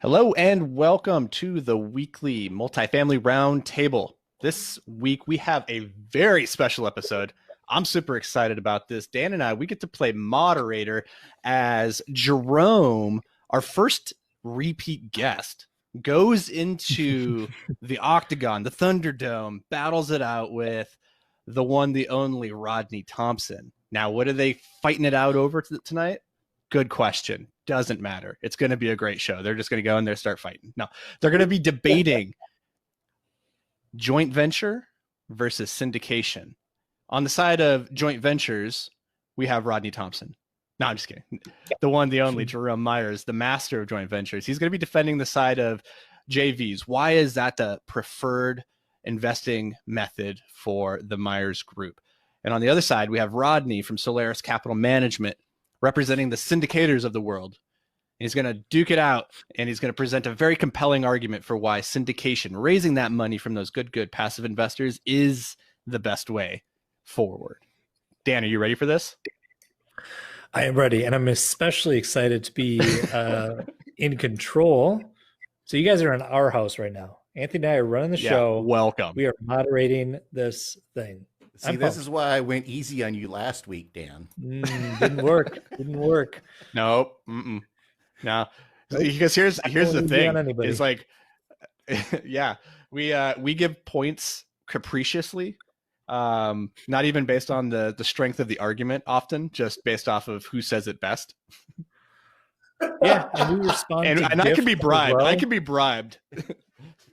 Hello and welcome to the weekly multifamily roundtable. This week we have a very special episode. I'm super excited about this. Dan and I, we get to play moderator as Jerome, our first repeat guest, goes into the Octagon, the Thunderdome, battles it out with the one, the only Rodney Thompson. Now, what are they fighting it out over tonight? Good question. Doesn't matter. It's going to be a great show. They're just going to go in there, start fighting. No, they're going to be debating joint venture versus syndication. On the side of joint ventures, we have Rodney Thompson. No, I'm just kidding. The one, the only Jerome Myers, the master of joint ventures. He's going to be defending the side of JVs. Why is that the preferred investing method for the Myers group? And on the other side, we have Rodney from Solaris Capital Management, representing the syndicators of the world. He's going to duke it out, and he's going to present a very compelling argument for why syndication, raising that money from those good passive investors, is the best way forward. Dan, are you ready for this? I am ready, and I'm especially excited to be in control. So you guys are in our house right now. Anthony and I are running the show. Welcome. We are moderating this thing. See, this is why I went easy on you last week, Dan. Didn't work. Didn't work. Nope. No. Because here's the thing. It's like, yeah, we give points capriciously, not even based on the strength of the argument. Often just based off of who says it best. Yeah, and we respond. And I can be bribed. Well. I can be bribed.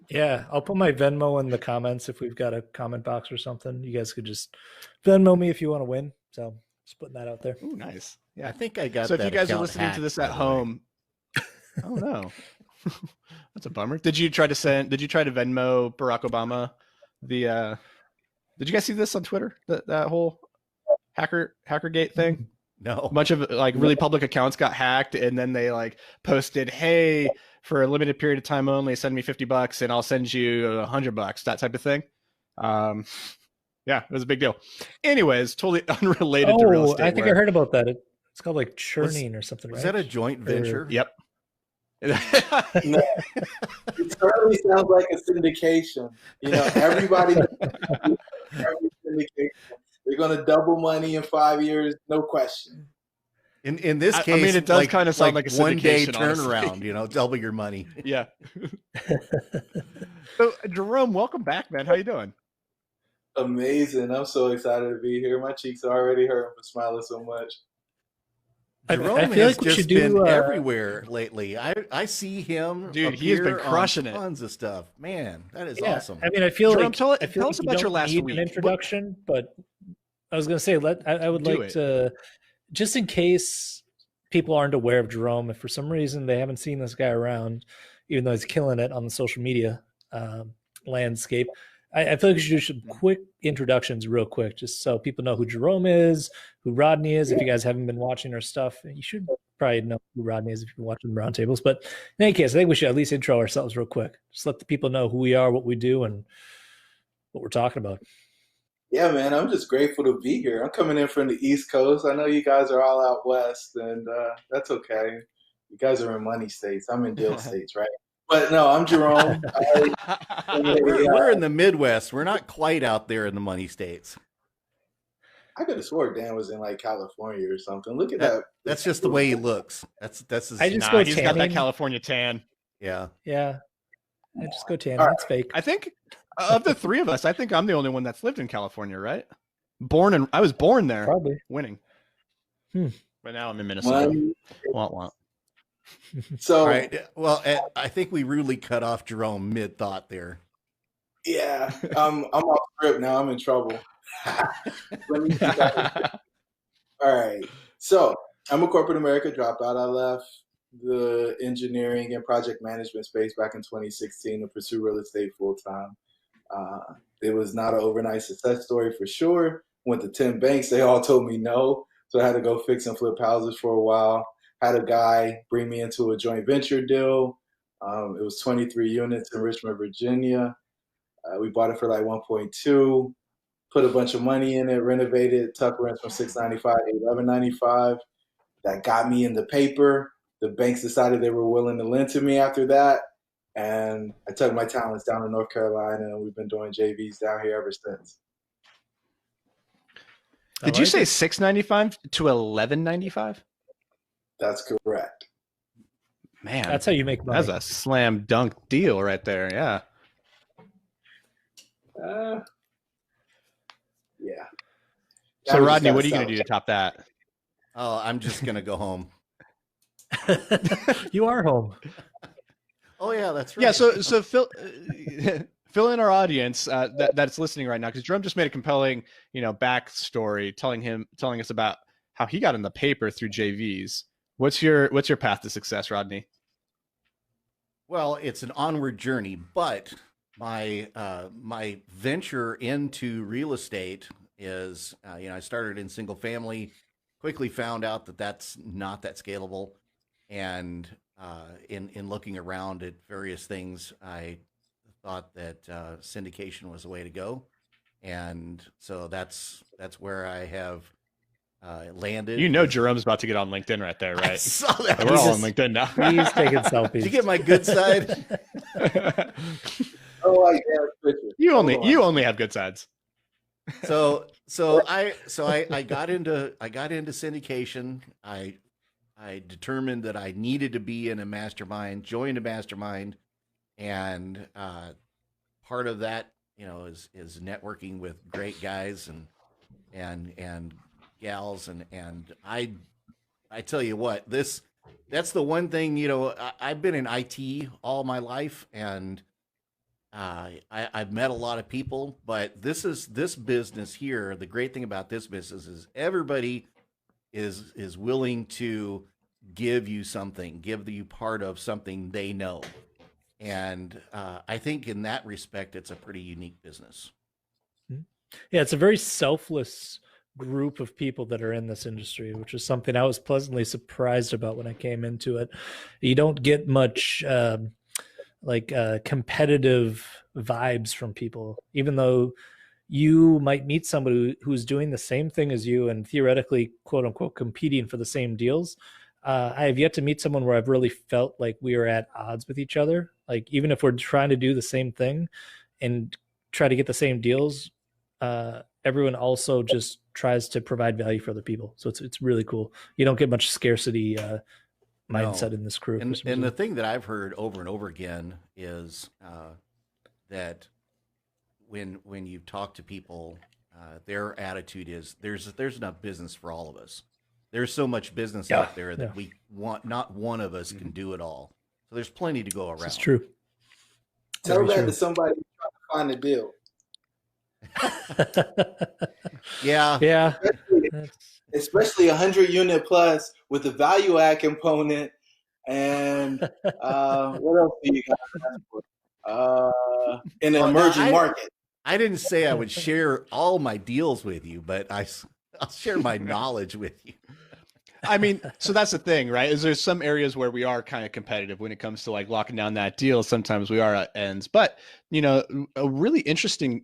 Yeah, I'll put my Venmo in the comments if we've got a comment box or something. You guys could just Venmo me if you want to win. So just putting that out there. Oh, nice. Yeah, I think I got. So that if you guys are listening to this at home, oh no, that's a bummer. Did you try to Venmo Barack Obama? Did you guys see this on Twitter? That whole Hackergate thing. No, a bunch of like really public accounts got hacked, and then they like posted, "Hey, for a limited period of time only, send me $50 and I'll send you $100," that type of thing. Yeah, it was a big deal. Anyways, totally unrelated to real estate. I think I heard about that. It's called like churning or something. Was that a joint venture? Yep. No, it certainly sounds like a syndication. You know, every syndication. They're going to double money in 5 years, no question. In this case, I mean, it does kind of sound like a one day turnaround. Honestly. Double your money. Yeah. So, Jerome, welcome back, man. How you doing? Amazing. I'm so excited to be here. My cheeks are already hurting for smiling so much. Jerome I feel has like just been everywhere lately. I see him. Dude, he has been crushing it. Tons of stuff. Man, that is awesome. I mean, I feel Jerome, like tell us about your last week. An introduction, but I was going to say, I would like to, just in case people aren't aware of Jerome, if for some reason they haven't seen this guy around, even though he's killing it on the social media landscape, I feel like we should do some quick introductions real quick, just so people know who Jerome is, who Rodney is. If you guys haven't been watching our stuff, you should probably know who Rodney is if you're watching the roundtables. But in any case, I think we should at least intro ourselves real quick. Just let the people know who we are, what we do, and what we're talking about. Yeah, man, I'm just grateful to be here. I'm coming in from the East Coast. I know you guys are all out west, and that's okay. You guys are in money states. I'm in deal states, right? But no, I'm Jerome. We're in the Midwest. We're not quite out there in the money states. I could have swore Dan was in like California or something. Look at that. That's just the way he looks. That's his. He's got that California tan. Yeah. Yeah. I just go tanning. It's fake. I think of the three of us, I think I'm the only one that's lived in California, right? I was born there. Probably. Winning. But now I'm in Minnesota. Want. So, all right. Well, I think we really cut off Jerome mid-thought there. Yeah. I'm off script now. I'm in trouble. Let me all right. So I'm a corporate America dropout. I left the engineering and project management space back in 2016 to pursue real estate full time. It was not an overnight success story for sure. Went to 10 banks. They all told me no. So I had to go fix and flip houses for a while. Had a guy bring me into a joint venture deal. It was 23 units in Richmond, Virginia. We bought it for like 1.2, put a bunch of money in it, renovated, tuck rents from $695 to $1195. That got me in the paper. the banks decided they were willing to lend to me after that. And I took my talents down to North Carolina, and we've been doing JVs down here ever since. Did you say $6.95 to $11.95? That's correct. Man, that's how you make money. That's a slam dunk deal right there. Yeah. Yeah. So Rodney, what are you going to do to top that? Oh, I'm just going to go home. You are home. Oh yeah, that's right. Yeah. So fill in our audience that's listening right now, because Jerome just made a compelling, backstory telling us about how he got in the paper through JVs. What's your path to success, Rodney? Well, it's an onward journey, but my venture into real estate is, I started in single family, quickly found out that that's not that scalable, and in looking around at various things, I thought that syndication was the way to go, and so that's where I have landed. Jerome's about to get on LinkedIn right there, right? I saw that. We're all on LinkedIn now. He's taking selfies. Did you get my good side? Oh, I got you only have good sides. So I got into syndication. I determined that I needed to be in a mastermind, joined a mastermind, and part of that, is networking with great guys and gals, and I tell you what, that's the one thing, I've been in IT all my life, and I've met a lot of people, but this business here, the great thing about this business is everybody is willing to give you something, give you part of something they know. And I think in that respect, it's a pretty unique business. Yeah, it's a very selfless group of people that are in this industry, which is something I was pleasantly surprised about when I came into it. You don't get much competitive vibes from people, even though you might meet somebody who's doing the same thing as you and theoretically, quote unquote, competing for the same deals. I have yet to meet someone where I've really felt like we are at odds with each other. Like, even if we're trying to do the same thing and try to get the same deals, everyone also just tries to provide value for other people. So it's really cool. You don't get much scarcity mindset in this crew. And the thing that I've heard over and over again is that when you talk to people, their attitude is there's enough business for all of us. There's so much business out there that we want, not one of us can do it all. So there's plenty to go around. It's true. Tell that to somebody trying to find a deal. Yeah. Especially 100 unit plus with the value add component. And what else do you got in an emerging market? I didn't say I would share all my deals with you, but I'll share my knowledge with you. I mean, so that's the thing, right? Is there's some areas where we are kind of competitive when it comes to like locking down that deal. Sometimes we are at ends, but a really interesting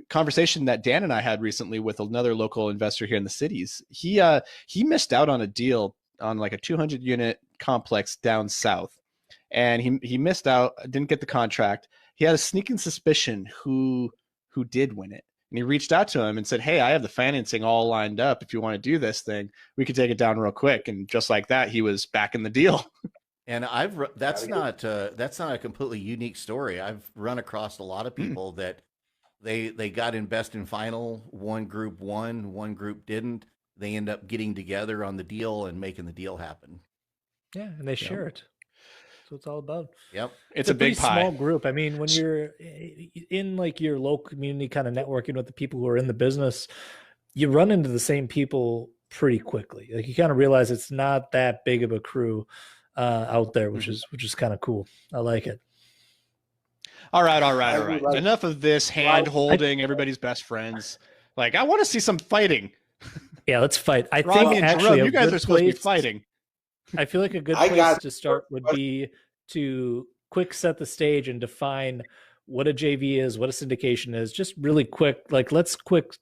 conversation that Dan and I had recently with another local investor here in the cities. He missed out on a deal on like a 200 unit complex down south, and he missed out, didn't get the contract. He had a sneaking suspicion who did win it. And he reached out to him and said, "Hey, I have the financing all lined up. If you want to do this thing, we could take it down real quick." And just like that, he was back in the deal. And that's not a completely unique story. I've run across a lot of people that they got in best and final. One group won, one group didn't. They end up getting together on the deal and making the deal happen. Yeah, and they share it. That's what it's all about. Yep. It's a big pie. Small group. I mean, when you're in like your local community kind of networking with the people who are in the business, you run into the same people pretty quickly. Like, you kind of realize it's not that big of a crew out there, which is kind of cool. I like it. All right. Enough of this hand holding, everybody's best friends. Like, I want to see some fighting. Yeah, let's fight. I Rodney think and actually Jerome, you guys are supposed to be fighting. I feel like a good place to start would be to quick set the stage and define what a JV is, what a syndication is. Just really quick, like, let's quick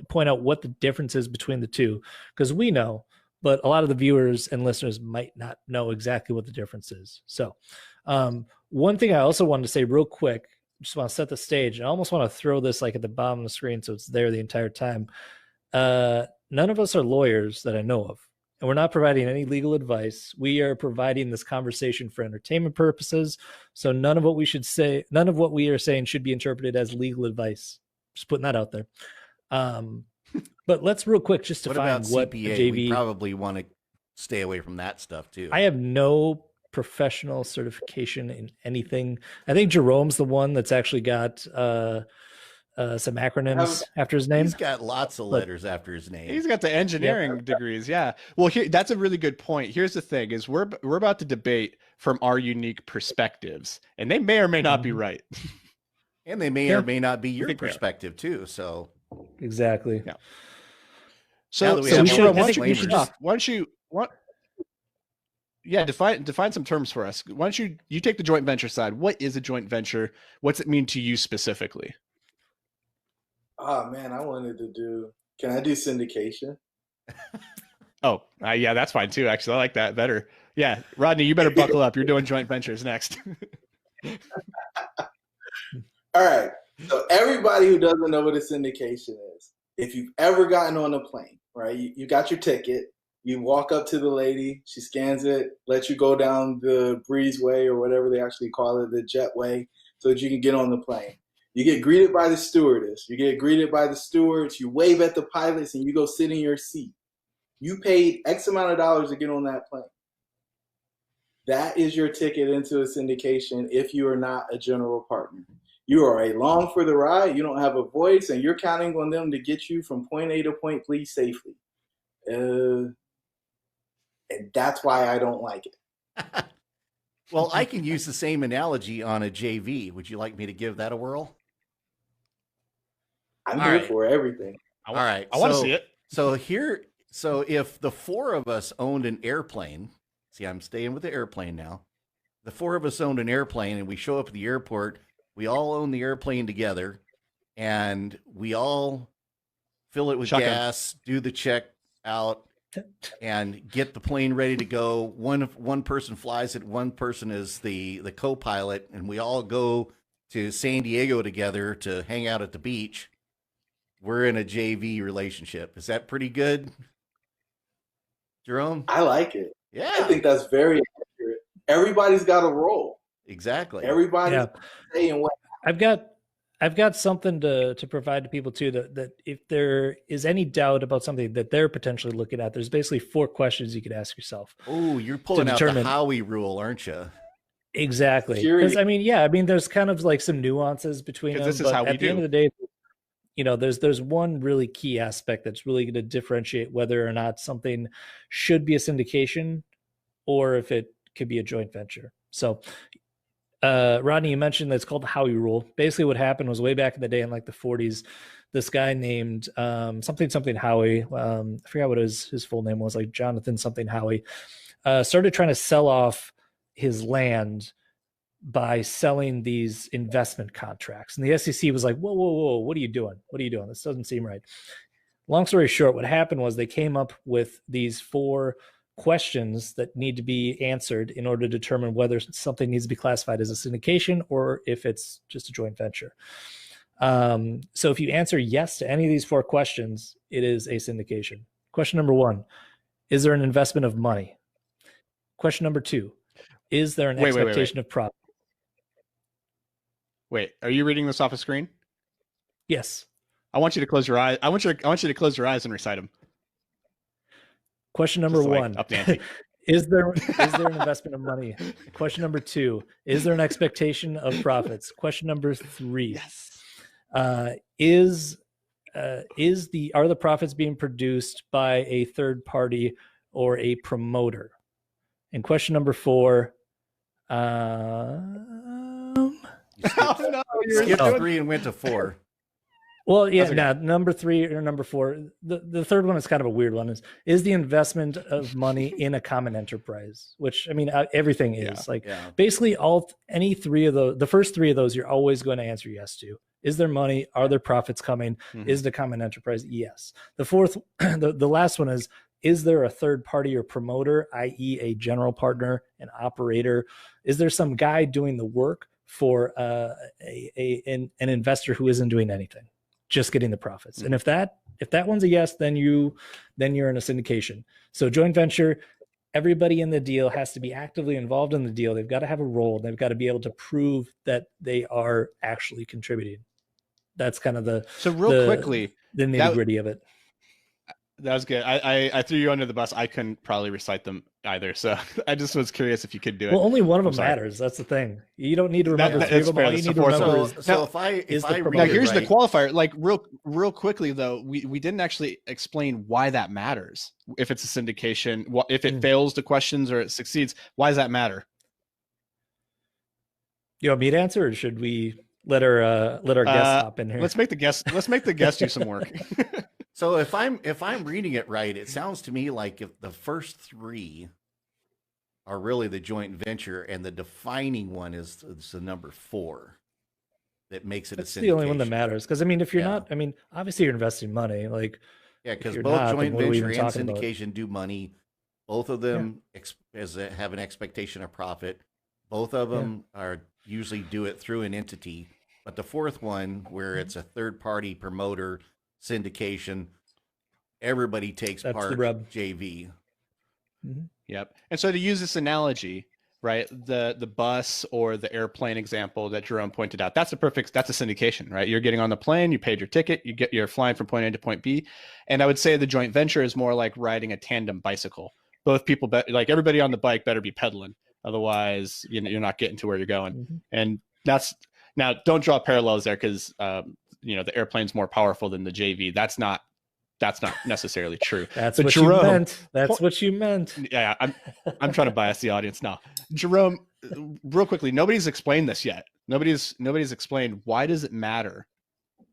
point out what the difference is between the two, because we know, but a lot of the viewers and listeners might not know exactly what the difference is. So one thing I also wanted to say real quick, just want to set the stage. I almost want to throw this like at the bottom of the screen so it's there the entire time. None of us are lawyers that I know of, and we're not providing any legal advice. We are providing this conversation for entertainment purposes. So none of what we are saying should be interpreted as legal advice. Just putting that out there. But let's real quick just define what CPA? JV. We probably want to stay away from that stuff too. I have no professional certification in anything. I think Jerome's the one that's actually got some acronyms after his name. He's got lots of letters after his name. He's got the engineering degrees. Yeah. Well, that's a really good point. Here's the thing: is we're about to debate from our unique perspectives, and they may or may not be right, and they may or may not be your perspective too. So exactly. Yeah. So define some terms for us. Why don't you take the joint venture side? What is a joint venture? What's it mean to you specifically? Oh man, can I do syndication? Yeah, that's fine too. Actually, I like that better. Yeah, Rodney, you better buckle up. You're doing joint ventures next. All right. So everybody who doesn't know what a syndication is, if you've ever gotten on a plane, right? You got your ticket. You walk up to the lady. She scans it, lets you go down the breezeway or whatever they actually call it, the jetway, so that you can get on the plane. You get greeted by the stewardess. You get greeted by the stewards. You wave at the pilots, and you go sit in your seat. You paid X amount of dollars to get on that plane. That is your ticket into a syndication if you are not a general partner. You are along for the ride. You don't have a voice, and you're counting on them to get you from point A to point B safely. And that's why I don't like it. Well, I can use the same analogy on a JV. Would you like me to give that a whirl? I'm here for everything. All right. I want to see it. So if the four of us owned an airplane, see, I'm staying with the airplane now. The four of us owned an airplane and we show up at the airport. We all own the airplane together and we all fill it with gas, do the check out, and get the plane ready to go. One person flies it, one person is the co-pilot, and we all go to San Diego together to hang out at the beach. We're in a JV relationship. Is that pretty good, Jerome? I like it. Yeah. I think that's very accurate. Everybody's got a role. Exactly. Everybody's saying what. I've got something to provide to people too, that if there is any doubt about something that they're potentially looking at, there's basically 4 questions you could ask yourself. Oh, you're pulling out the Howie rule, aren't you? Exactly. Because there's kind of like some nuances between them. This is how we do. At the end of the day, there's one really key aspect that's really going to differentiate whether or not something should be a syndication or if it could be a joint venture. So Rodney, you mentioned that it's called the Howie rule. Basically what happened was way back in the day in like the 40s, this guy named something Howie, I forgot what his full name was, like Jonathan something Howie, started trying to sell off his land by selling these investment contracts. And the SEC was like, whoa, what are you doing? This doesn't seem right. Long story short, what happened was they came up with these 4 questions that need to be answered in order to determine whether something needs to be classified as a syndication or if it's just a joint venture. So if you answer yes to any of these 4 questions, it is a syndication. Question number 1, is there an investment of money? Question number 2, is there an expectation of profit? Wait, are you reading this off a screen? Yes. I want you to close your eyes. I want you to close your eyes and recite them. Question number 1, is there an investment of money? Question number 2, is there an expectation of profits? Question number 3, yes. Are the profits being produced by a third party or a promoter? And question number 4, you skipped 3 and went to 4. Well, yeah, now number 3 or number 4. The third one is kind of a weird one. Is the investment of money in a common enterprise? Which, I mean, everything is basically any 3 of those. The first 3 of those, you're always going to answer yes to. Is there money? Are there profits coming? Mm-hmm. Is the common enterprise? Yes. The fourth, the last one is is there a third party or promoter, i.e. a general partner, an operator? Is there some guy doing the work for an investor who isn't doing anything, just getting the profits? And if that one's a yes, then you're in a syndication. So joint venture, everybody in the deal has to be actively involved in the deal. They've got to have a role. They've got to be able to prove that they are actually contributing. That's kind of the nitty gritty of it. That was good. I threw you under the bus. I couldn't probably recite them either. So I just was curious if you could do it. Well, only one of them matters. That's the thing. You don't need to remember three of them. All you need to remember is now here's the qualifier. Like real quickly though, we didn't actually explain why that matters. If it's a syndication, if it fails to questions or it succeeds, why does that matter? You want me to answer, or should we let our guest hop in here? Let's make the guest do some work. So if I'm reading it right, it sounds to me like if the first three are really the joint venture, and the defining one is the number 4 that makes it. That's the only one that matters. Because I mean, if you're not, I mean, obviously you're investing money. Like, because both joint venture and syndication do money. Both of them have an expectation of profit. Both of them are usually do it through an entity. But the fourth one, where it's a third party promoter, syndication, everybody takes part. JV. Mm-hmm. Yep. And so to use this analogy, right, the bus or the airplane example that Jerome pointed out, that's a syndication, right? You're getting on the plane, you paid your ticket, you're flying from point A to point B. And I would say the joint venture is more like riding a tandem bicycle. Both people, like everybody on the bike better be pedaling. Otherwise, you're not getting to where you're going. Mm-hmm. And now don't draw parallels there, because the airplane's more powerful than the JV. That's not necessarily true. That's what Jerome, you meant. That's what you meant. Yeah, I'm trying to bias the audience now. Jerome, real quickly, nobody's explained this yet. Nobody's explained, why does it matter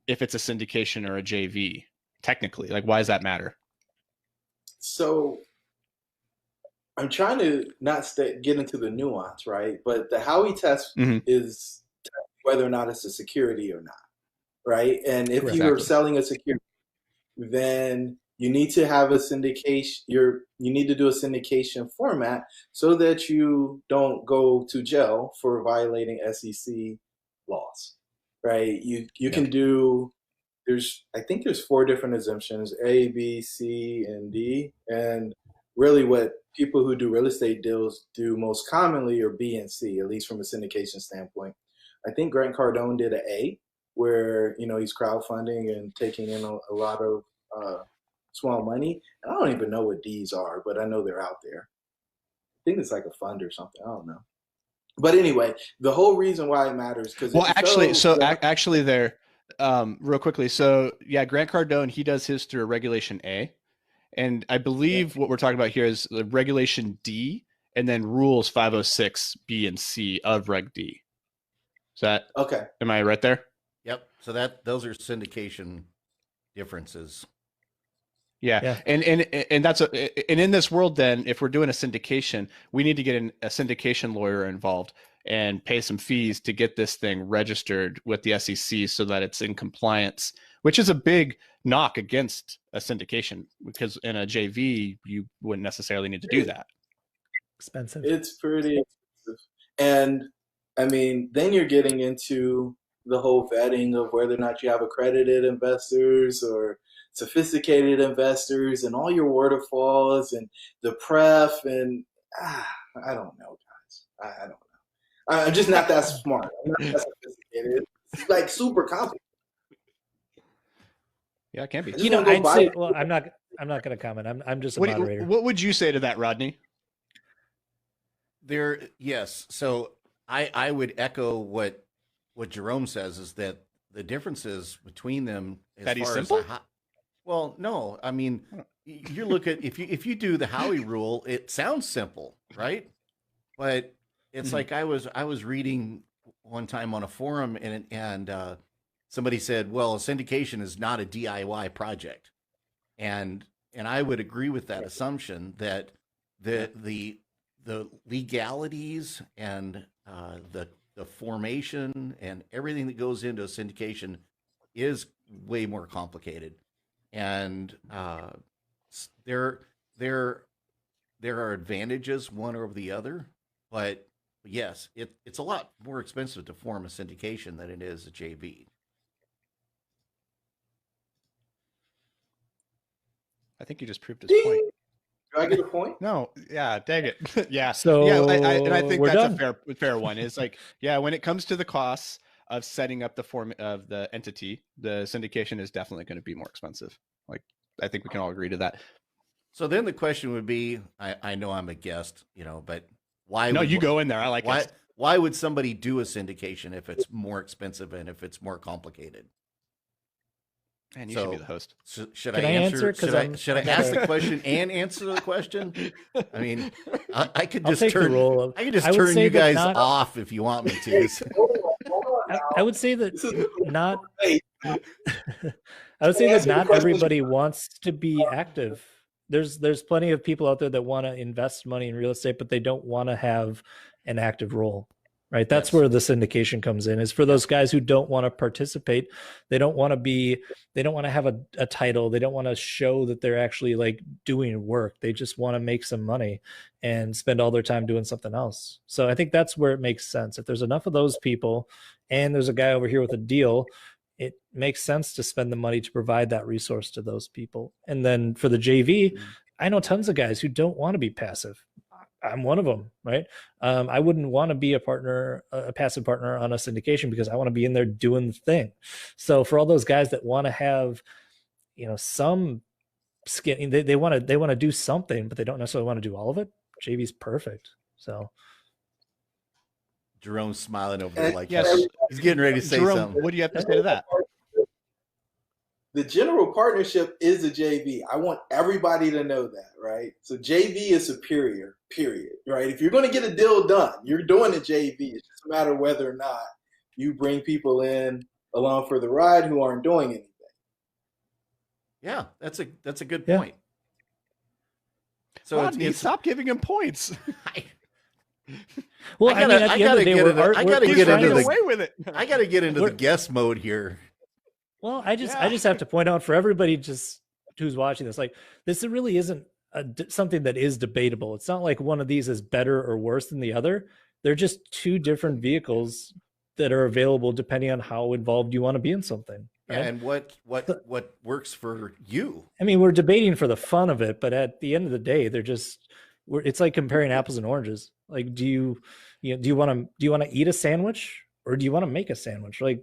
if it's a syndication or a JV? Technically, like, why does that matter? So I'm trying to not get into the nuance, right? But the Howey test is whether or not it's a security or not, right? And if you're selling a security, then you need to have a syndication. You need to do a syndication format so that you don't go to jail for violating SEC laws, right? You can do. I think there's 4 different exemptions: A, B, C, and D. And really, what people who do real estate deals do most commonly are B and C, at least from a syndication standpoint. I think Grant Cardone did an A, where he's crowdfunding and taking in a lot of small money. And I don't even know what D's are, but I know they're out there. I think it's like a fund or something. I don't know. But anyway, the whole reason why it matters, because actually there, real quickly. So yeah, Grant Cardone, he does his through a Regulation A, and I believe what we're talking about here is the Regulation D, and then Rules 506 B and C of Reg D. Is that okay? Am I right there? Yep. So those are syndication differences. Yeah. And that's and in this world, then, if we're doing a syndication, we need to get a syndication lawyer involved and pay some fees to get this thing registered with the SEC so that it's in compliance, which is a big knock against a syndication, because in a JV you wouldn't necessarily need to do that. Expensive. It's pretty expensive. And I mean, then you're getting into the whole vetting of whether or not you have accredited investors or sophisticated investors, and all your waterfalls and the pref, and I don't know, guys. I don't know. I'm just not that smart. I'm not that sophisticated. It's like super complicated. Yeah, it can be. I'd say, well, I'm not going to comment. I'm just a moderator. What would you say to that, Rodney? Yes. So I would echo what Jerome says, is that the differences between them as that he's far simple? As well, no. I mean, you look at if you do the Howey rule, it sounds simple, right? But it's like I was reading one time on a forum, and somebody said, "Well, a syndication is not a DIY project," and I would agree with that assumption, that the legalities and the formation and everything that goes into a syndication is way more complicated. And there are advantages one over the other, but yes, it's a lot more expensive to form a syndication than it is a JV. I think you just proved his Ding. point. Do I get a point? No, yeah, dang it. Yeah. So yeah, and I think we're that's done. a fair one. Is like, yeah, when it comes to the costs of setting up the form of the entity, the syndication is definitely going to be more expensive. Like, I think we can all agree to that. So then the question would be, I know I'm a guest, but why? No, you go in there. I like why. it. Why would somebody do a syndication if it's more expensive and if it's more complicated? And you should be the host. Should Can I I answer? answer? Should I ask the question and answer the question? I mean, I could just take the turn. role of- I could just I would turn say you that guys not- off if you want me to. I would say that This is not. Hey, I would say that answer the not question. everybody wants to be active. There's plenty of people out there that want to invest money in real estate, but they don't want to have an active role. Right. That's Yes. where the syndication comes in, is for those guys who don't want to participate. They don't want to have a title. They don't want to show that they're actually like doing work. They just want to make some money and spend all their time doing something else. So I think that's where it makes sense. If there's enough of those people and there's a guy over here with a deal, it makes sense to spend the money to provide that resource to those people. And then for the JV, I know tons of guys who don't want to be passive. I'm one of them, right? I wouldn't want to be a passive partner on a syndication because I want to be in there doing the thing. So for all those guys that want to have, some skin, they want to do something, but they don't necessarily want to do all of it. JV's perfect. So Jerome's smiling over there like Yes. he's getting ready to say Jerome, something. what do you have to say to that? The general partnership is a JV. I want everybody to know that, right? So JV is superior, period, right? If you're going to get a deal done, you're doing a JV. It's just a matter of whether or not you bring people in along for the ride who aren't doing anything. Yeah, that's a good Yeah. point. So Rodney, stop giving him points. well, I gotta get into the guest mode here. Well, I just have to point out for everybody who's watching this, like, this really isn't something that is debatable. It's not like one of these is better or worse than the other. They're just two different vehicles that are available depending on how involved you want to be in something. Right? Yeah, and what works for you? I mean, we're debating for the fun of it, but at the end of the day, it's like comparing apples and oranges. Like, do you want to eat a sandwich or do you want to make a sandwich? Like,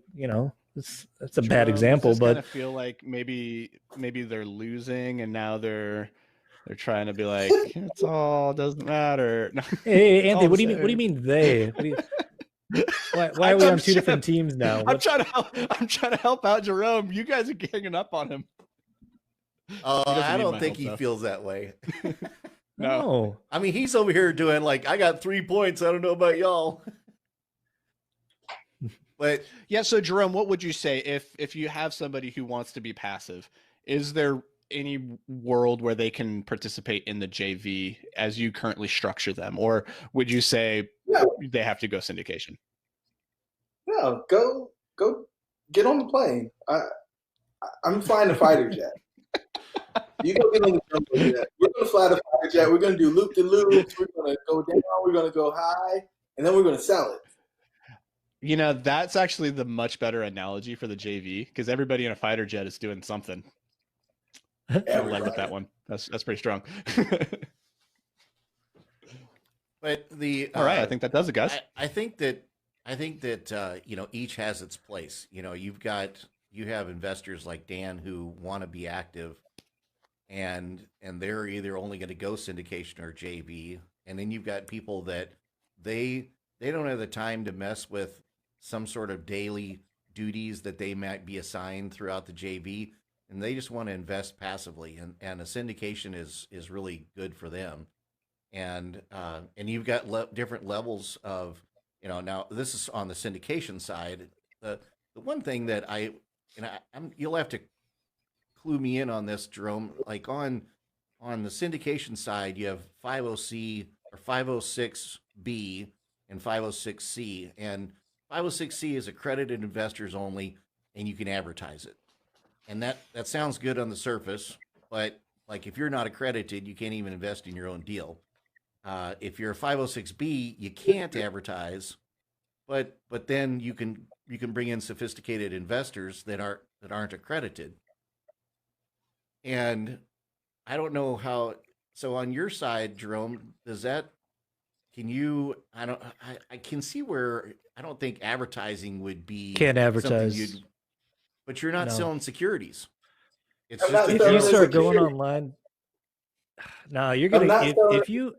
it's a bad example, but I feel like maybe they're losing and now they're trying to be like, it's all doesn't matter. Hey, Anthony, what do you mean they? Why are we on two different teams now? I'm trying to help out Jerome. You guys are ganging up on him. I don't think he feels that way. No. I mean, he's over here doing like, I got 3 points. I don't know about y'all. But yeah, so Jerome, what would you say if you have somebody who wants to be passive? Is there any world where they can participate in the JV as you currently structure them, or would you say they have to go syndication? No, go get on the plane. I'm flying the fighter jet. You go get on the jumbo jet. We're gonna fly the fighter jet. We're gonna do loop to loops. We're gonna go down. We're gonna go high, and then we're gonna sell it. That's actually the much better analogy for the JV because everybody in a fighter jet is doing something. I led with that one. That's pretty strong. But all right, I think that does it, guys. I think that each has its place. You have investors like Dan who want to be active, and they're either only going to go syndication or JV, and then you've got people that they don't have the time to mess with some sort of daily duties that they might be assigned throughout the JV, and they just want to invest passively, and a syndication is really good for them. And you've got different levels of, now this is on the syndication side. The one thing that you'll have to clue me in on this, Jerome. Like on the syndication side, you have 50C or 506B and 506C, and 506C is accredited investors only, and you can advertise it. And that sounds good on the surface, but like if you're not accredited, you can't even invest in your own deal. If you're a 506B, you can't advertise, but then you can bring in sophisticated investors that aren't accredited. And I don't know how. So on your side, Jerome, does that? Can you? I can see where I don't think advertising would be Can't advertise, something you'd. But you're not No. selling securities. It's I'm just not If selling you start security. going online, no, you're I'm gonna not selling. if you.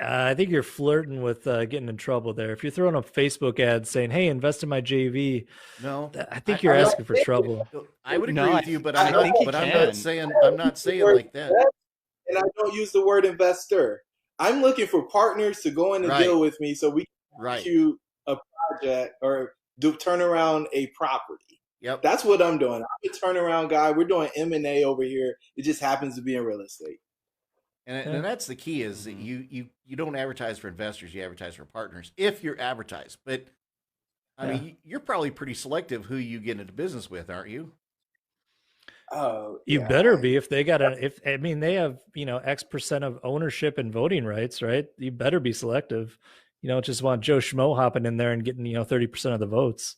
I think you're flirting with getting in trouble there. If you're throwing up Facebook ads saying, "Hey, invest in my JV," no. I think you're I'm not asking for saying trouble. I would No, agree with you, but I I'm don't not. he But I'm can. not saying. I'm not use the saying word like that. invest, and I don't use the word investor. I'm looking for partners to go in the Right. deal with me so we can Right. execute a project or turn around a property. Yep. That's what I'm doing. I'm a turnaround guy. We're doing M&A over here. It just happens to be in real estate. And that's the key is that you don't advertise for investors, you advertise for partners if you're advertised. But I mean, you're probably pretty selective who you get into business with, aren't you? Oh, You yeah. better be if they got they have, X% of ownership and voting rights, right? You better be selective. You don't just want Joe Schmo hopping in there and getting, 30% of the votes.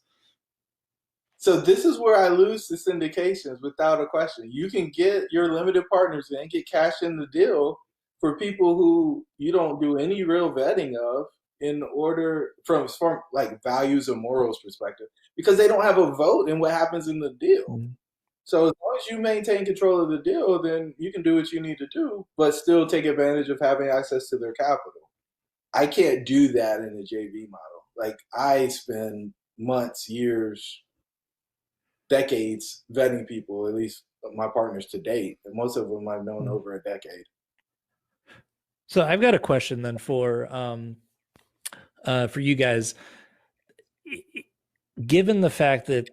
So this is where I lose the syndications without a question. You can get your limited partners and get cash in the deal for people who you don't do any real vetting of in order from like values or morals perspective, because they don't have a vote in what happens in the deal. Mhm. So as long as you maintain control of the deal, then you can do what you need to do, but still take advantage of having access to their capital. I can't do that in the JV model. Like I spend months, years, decades vetting people, at least my partners to date. And most of them I've known over a decade. So I've got a question then for you guys. Given the fact that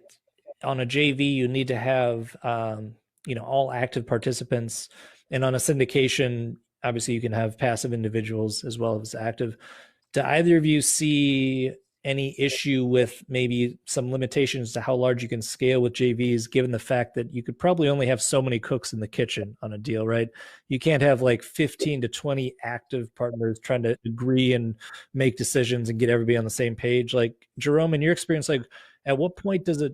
on a JV you need to have all active participants, and on a syndication, obviously you can have passive individuals as well as active. Do either of you see any issue with maybe some limitations to how large you can scale with JVs, given the fact that you could probably only have so many cooks in the kitchen on a deal, right? You can't have like 15 to 20 active partners trying to agree and make decisions and get everybody on the same page. Like, Jerome, in your experience, like at what point do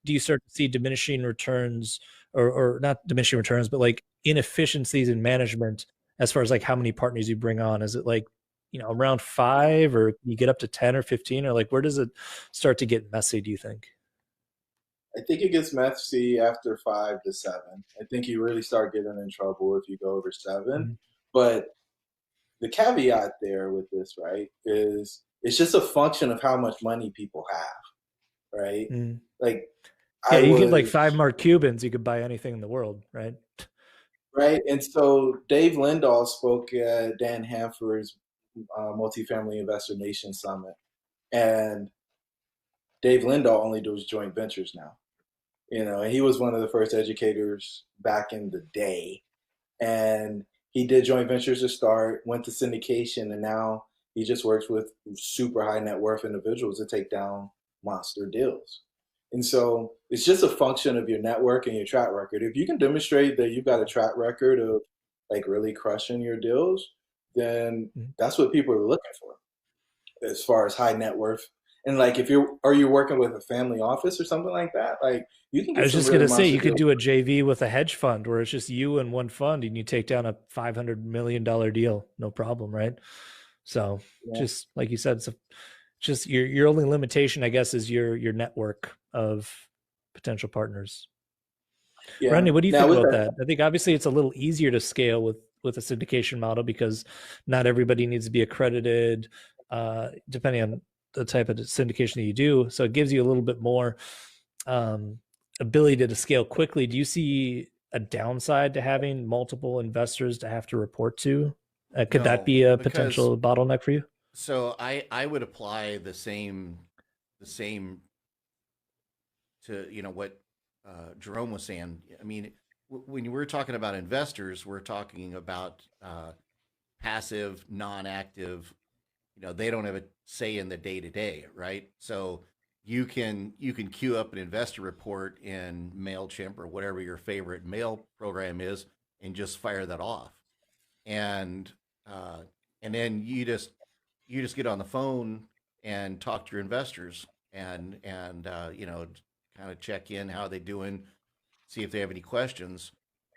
you start to see diminishing returns, or not diminishing returns, but like inefficiencies in management as far as like how many partners you bring on? Is it like, around 5, or you get up to 10 or 15, or like where does it start to get messy, do you think? I think it gets messy after 5 to 7. I think you really start getting in trouble if you go over 7. Mm-hmm. But the caveat there with this, right, is it's just a function of how much money people have, right? Mm-hmm. Like, yeah, you get like 5 Mark Cubans, you could buy anything in the world, right? Right. And so Dave Lindahl spoke at Dan Hanford's Multifamily Investor Nation Summit. And Dave Lindahl only does joint ventures now. And he was one of the first educators back in the day. And he did joint ventures to start, went to syndication, and now he just works with super high net worth individuals to take down monster deals. And so it's just a function of your network and your track record. If you can demonstrate that you've got a track record of like really crushing your deals, then that's what people are looking for as far as high net worth. And like, are you working with a family office or something like that? Like, you can get I was just really going to say, you deals. could do a JV with a hedge fund where it's just you and one fund and you take down a $500 million deal. No problem. Right. So just like you said, it's just your only limitation, I guess, is your network of potential partners. Yeah. Rodney, what do you think about that? I think obviously it's a little easier to scale with a syndication model because not everybody needs to be accredited, depending on the type of syndication that you do. So it gives you a little bit more ability to scale quickly. Do you see a downside to having multiple investors to have to report to? Could that be a potential bottleneck for you? So I would apply the same to what Jerome was saying. I mean, when we're talking about investors, we're talking about passive, non-active. They don't have a say in the day to day, right? So you can queue up an investor report in MailChimp or whatever your favorite mail program is, and just fire that off. And then you just get on the phone and talk to your investors and kind of check in how they doing, see if they have any questions.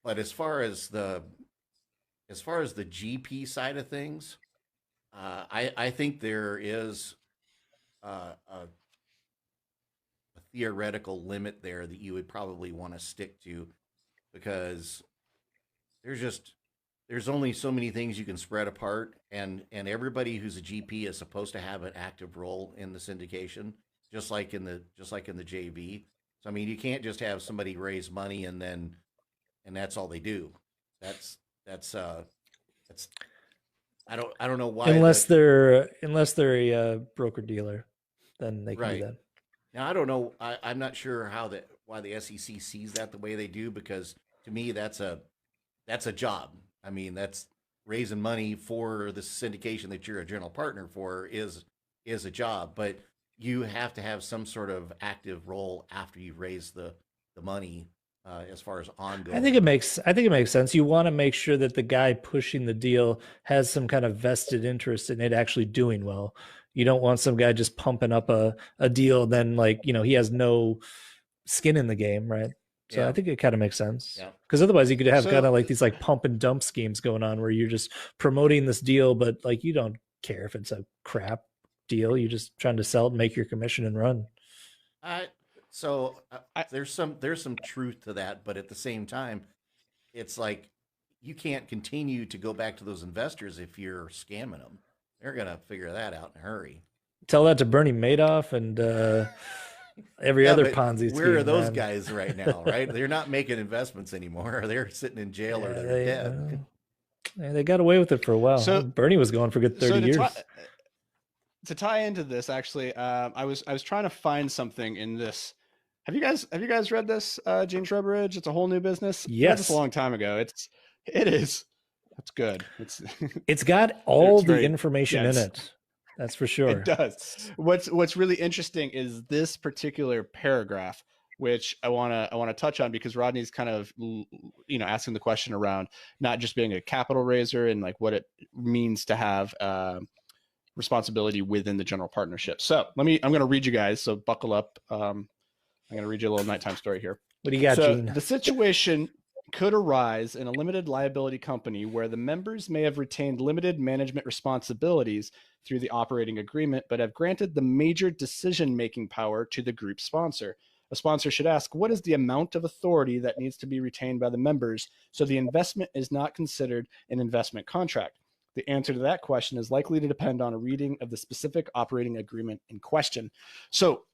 But as far as the GP side of things, I think there is a theoretical limit there that you would probably want to stick to, because there's just there's only so many things you can spread apart, and everybody who's a GP is supposed to have an active role in the syndication, just like in the JV. So I mean, you can't just have somebody raise money and that's all they do. That's that's that's I don't know why unless they're a broker dealer, then they can do right that. now. I don't know. I'm not sure why the SEC sees that the way they do, because to me that's a job. I mean, that's raising money for the syndication that you're a general partner for is a job, but you have to have some sort of active role after you raise the money, as far as ongoing. I think it makes sense. You want to make sure that the guy pushing the deal has some kind of vested interest in it actually doing well. You don't want some guy just pumping up a deal, then he has no skin in the game, right? So yeah. I think it kind of makes sense. Yeah. Because otherwise you could have kind of like these like pump and dump schemes going on where you're just promoting this deal, but like you don't care if it's a crap deal. You're just trying to sell it, make your commission, and run. There's some truth to that, but at the same time, it's like you can't continue to go back to those investors if you're scamming them. They're gonna figure that out in a hurry. Tell that to Bernie Madoff and every other Ponzi scheme. Where are those guys right now? Right, they're not making investments anymore. They're sitting in jail or they're dead. They got away with it for a while. So Bernie was going for good 30 years. To tie into this, actually, I was trying to find something in this. Have you guys read this, Gene Trowbridge? It's a Whole New Business. Yes, it's a long time ago. It's good. It's got all the information in it. That's for sure. It does. What's really interesting is this particular paragraph, which I want to touch on, because Rodney's kind of asking the question around not just being a capital raiser and like what it means to have responsibility within the general partnership. So I'm going to read you guys. So buckle up. I'm going to read you a little nighttime story here. What do you got, Gene? The situation could arise in a limited liability company where the members may have retained limited management responsibilities through the operating agreement, but have granted the major decision-making power to the group sponsor. A sponsor should ask, what is the amount of authority that needs to be retained by the members so the investment is not considered an investment contract? The answer to that question is likely to depend on a reading of the specific operating agreement in question. So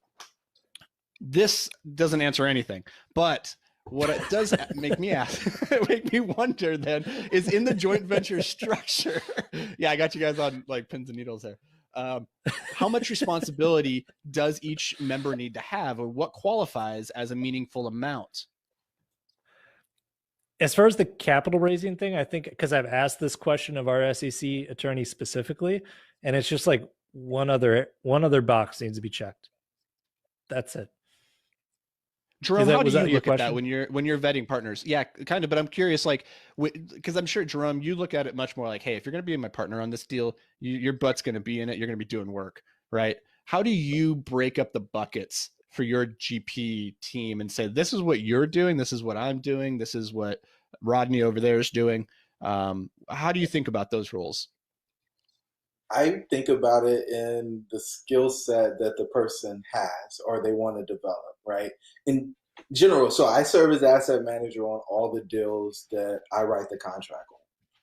this doesn't answer anything, but what it does make me wonder then is, in the joint venture structure, yeah, I got you guys on like pins and needles there. How much responsibility does each member need to have, or what qualifies as a meaningful amount? As far as the capital raising thing, I think, because I've asked this question of our SEC attorney specifically, and it's just like one other box needs to be checked. That's it. Jerome, how do you look at that when you're vetting partners? Yeah, kind of. But I'm curious, like, because I'm sure, Jerome, you look at it much more like, hey, if you're going to be my partner on this deal, your butt's going to be in it. You're going to be doing work, right? How do you break up the buckets for your GP team and say, this is what you're doing, this is what I'm doing, this is what Rodney over there is doing? How do you think about those roles? I think about it in the skill set that the person has or they want to develop, right? In general, so I serve as asset manager on all the deals that I write the contract on.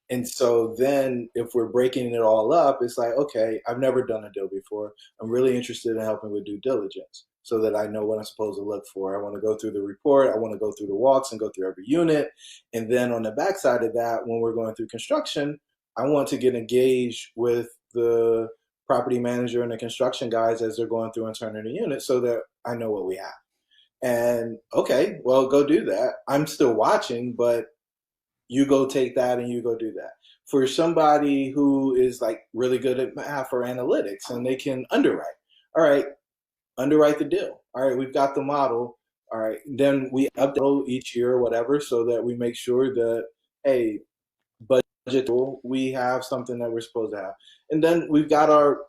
And so then if we're breaking it all up, it's like, okay, I've never done a deal before. I'm really interested in helping with due diligence so that I know what I'm supposed to look for. I want to go through the report. I want to go through the walks and go through every unit. And then on the backside of that, when we're going through construction, I want to get engaged with the property manager and the construction guys as they're going through and turning the unit so that I know what we have. And okay, well, go do that. I'm still watching, but you go take that and you go do that. For somebody who is like really good at math or analytics and they can underwrite, all right, underwrite the deal. All right, we've got the model. All right, then we update each year or whatever so that we make sure that hey, budget tool, we have something that we're supposed to have. And then we've got our,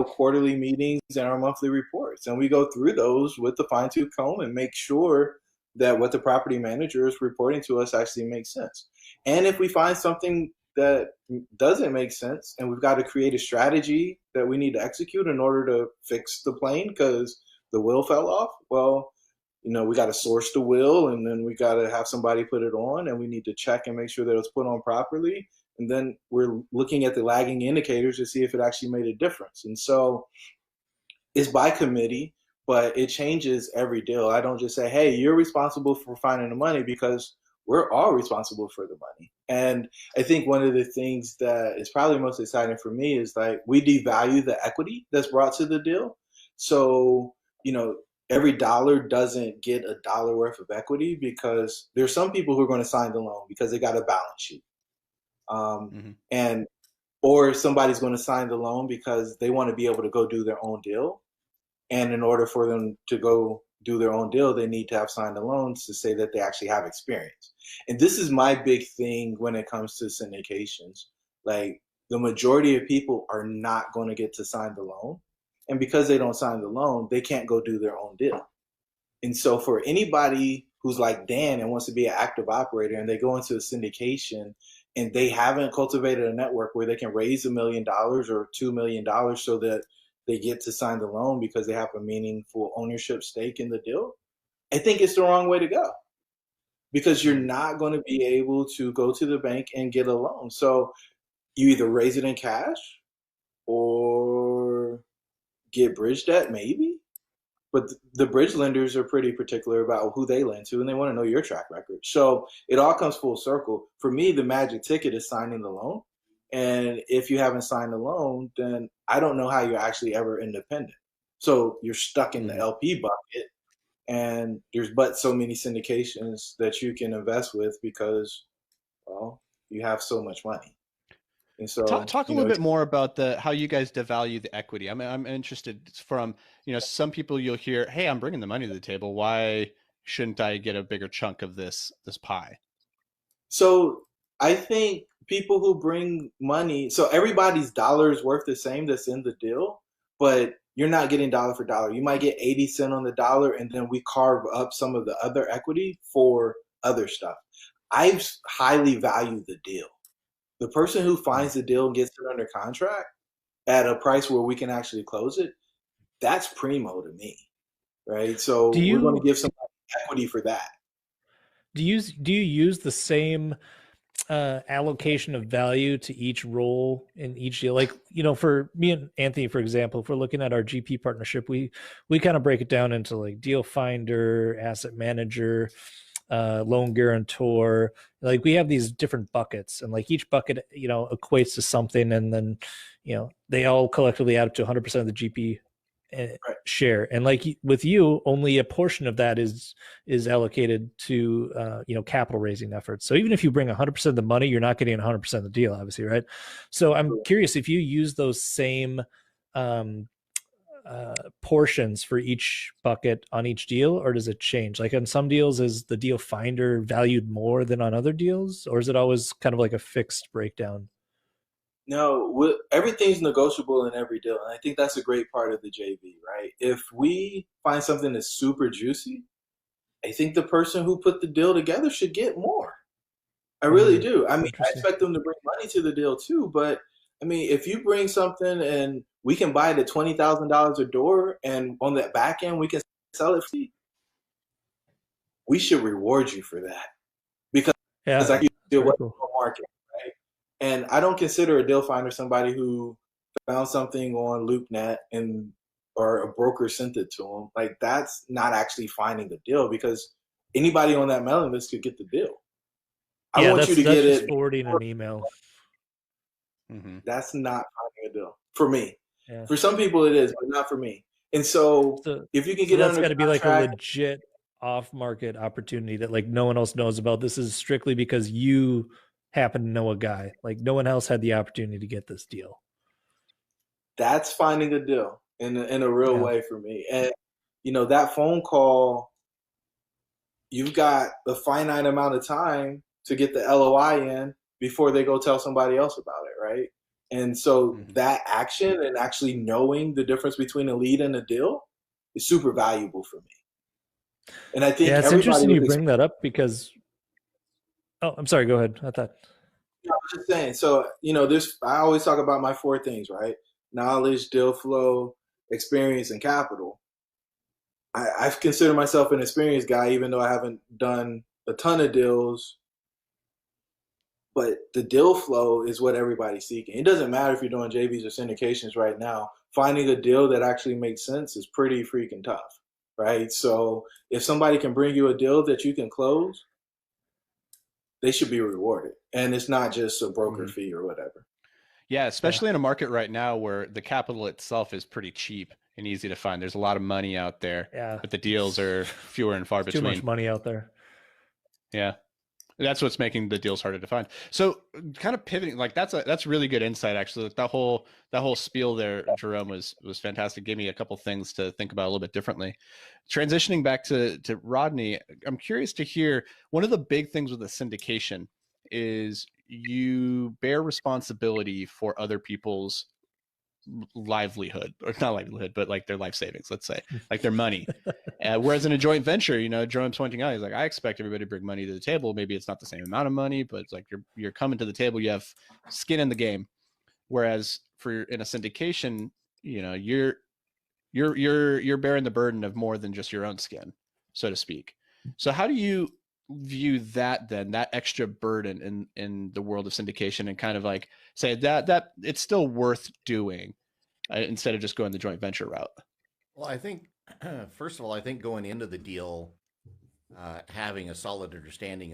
quarterly meetings and our monthly reports. And we go through those with the fine tooth comb and make sure that what the property manager is reporting to us actually makes sense. And if we find something that doesn't make sense and we've got to create a strategy that we need to execute in order to fix the plane because the wheel fell off, well, we got to source the wheel, and then we got to have somebody put it on, and we need to check and make sure that it's put on properly. And then we're looking at the lagging indicators to see if it actually made a difference. And so it's by committee, but it changes every deal. I don't just say, hey, you're responsible for finding the money, because we're all responsible for the money. And I think one of the things that is probably most exciting for me is like we devalue the equity that's brought to the deal. So, every dollar doesn't get a dollar worth of equity, because there's some people who are going to sign the loan because they got a balance sheet. And or somebody's going to sign the loan because they want to be able to go do their own deal. And in order for them to go do their own deal, they need to have signed the loans to say that they actually have experience. And this is my big thing when it comes to syndications. Like, the majority of people are not going to get to sign the loan. And because they don't sign the loan, they can't go do their own deal. And so for anybody who's like Dan and wants to be an active operator, and they go into a syndication and they haven't cultivated a network where they can raise $1 million or $2 million so that they get to sign the loan because they have a meaningful ownership stake in the deal, I think it's the wrong way to go, because you're not going to be able to go to the bank and get a loan. So you either raise it in cash or get bridge debt, maybe. But the bridge lenders are pretty particular about who they lend to, and they want to know your track record. So it all comes full circle. For me, the magic ticket is signing the loan. And if you haven't signed the loan, then I don't know how you're actually ever independent. So you're stuck in the LP bucket, and there's but so many syndications that you can invest with because, well, you have so much money. And so talk a little bit more about how you guys devalue the equity. I'm interested from, some people you'll hear, hey, I'm bringing the money to the table. Why shouldn't I get a bigger chunk of this pie? So I think people who bring money, so everybody's dollar is worth the same that's in the deal, but you're not getting dollar for dollar. You might get 80 cents on the dollar, and then we carve up some of the other equity for other stuff. I highly value the deal. The person who finds the deal and gets it under contract at a price where we can actually close it, that's primo to me, right? So we're going to give somebody equity for that. Do you use the same allocation of value to each role in each deal? Like, for me and Anthony, for example, if we're looking at our GP partnership, we kind of break it down into like deal finder, asset manager, loan guarantor. Like, we have these different buckets, and like each bucket, equates to something, and then, they all collectively add up to 100% of the GP share. And like with you, only a portion of that is allocated to capital raising efforts. So even if you bring 100% of the money, you're not getting 100% of the deal, obviously, right? So I'm curious if you use those same portions for each bucket on each deal, or does it change? Like on some deals, is the deal finder valued more than on other deals, or is it always kind of like a fixed breakdown? No, everything's negotiable in every deal. And I think that's a great part of the JV, right? If we find something that's super juicy, I think the person who put the deal together should get more. I really do. I mean, I expect them to bring money to the deal too, but I mean, if you bring something and we can buy it at $20,000 a door, and on that back end we can sell it for you, we should reward you for that, because like you deal with the market, right? And I don't consider a deal finder somebody who found something on LoopNet or a broker sent it to them. Like, that's not actually finding the deal, because anybody on that mailing list could get the deal. I want you to get it forwarding an email. That's not finding a deal for me. Yeah. For some people it is, but not for me. And so if you can get that's got to be like a legit off-market opportunity that like no one else knows about. This is strictly because you happen to know a guy. Like, no one else had the opportunity to get this deal. That's finding a deal in a real way for me. And that phone call, you've got a finite amount of time to get the LOI in before they go tell somebody else about it, right? And so that action and actually knowing the difference between a lead and a deal is super valuable for me. And I think it's interesting you bring that up because, oh, I'm sorry, go ahead. I thought. I was just saying, so, I always talk about my 4 things, right? Knowledge, deal flow, experience, and capital. I consider myself an experienced guy, even though I haven't done a ton of deals. But the deal flow is what everybody's seeking. It doesn't matter if you're doing JVs or syndications right now. Finding a deal that actually makes sense is pretty freaking tough, right? So if somebody can bring you a deal that you can close, they should be rewarded. And it's not just a broker fee or whatever. Yeah, especially in a market right now where the capital itself is pretty cheap and easy to find. There's a lot of money out there, but the deals are fewer and far between. Too much money out there. Yeah. That's what's making the deals harder to find. So kind of pivoting, like that's really good insight, actually. That whole spiel there, Jerome, was fantastic. Gave me a couple things to think about a little bit differently. Transitioning back to Rodney, I'm curious to hear, one of the big things with a syndication is you bear responsibility for other people's livelihood, or not livelihood, but like their life savings, let's say, like their money. Whereas in a joint venture, Jerome's pointing out, he's like, I expect everybody to bring money to the table. Maybe it's not the same amount of money, but it's like you're coming to the table, you have skin in the game. Whereas in a syndication, you're bearing the burden of more than just your own skin, so to speak. So how do you view that then, that extra burden in the world of syndication, and kind of like say that it's still worth doing instead of just going the joint venture route? Well, I think first of all, I think going into the deal, having a solid understanding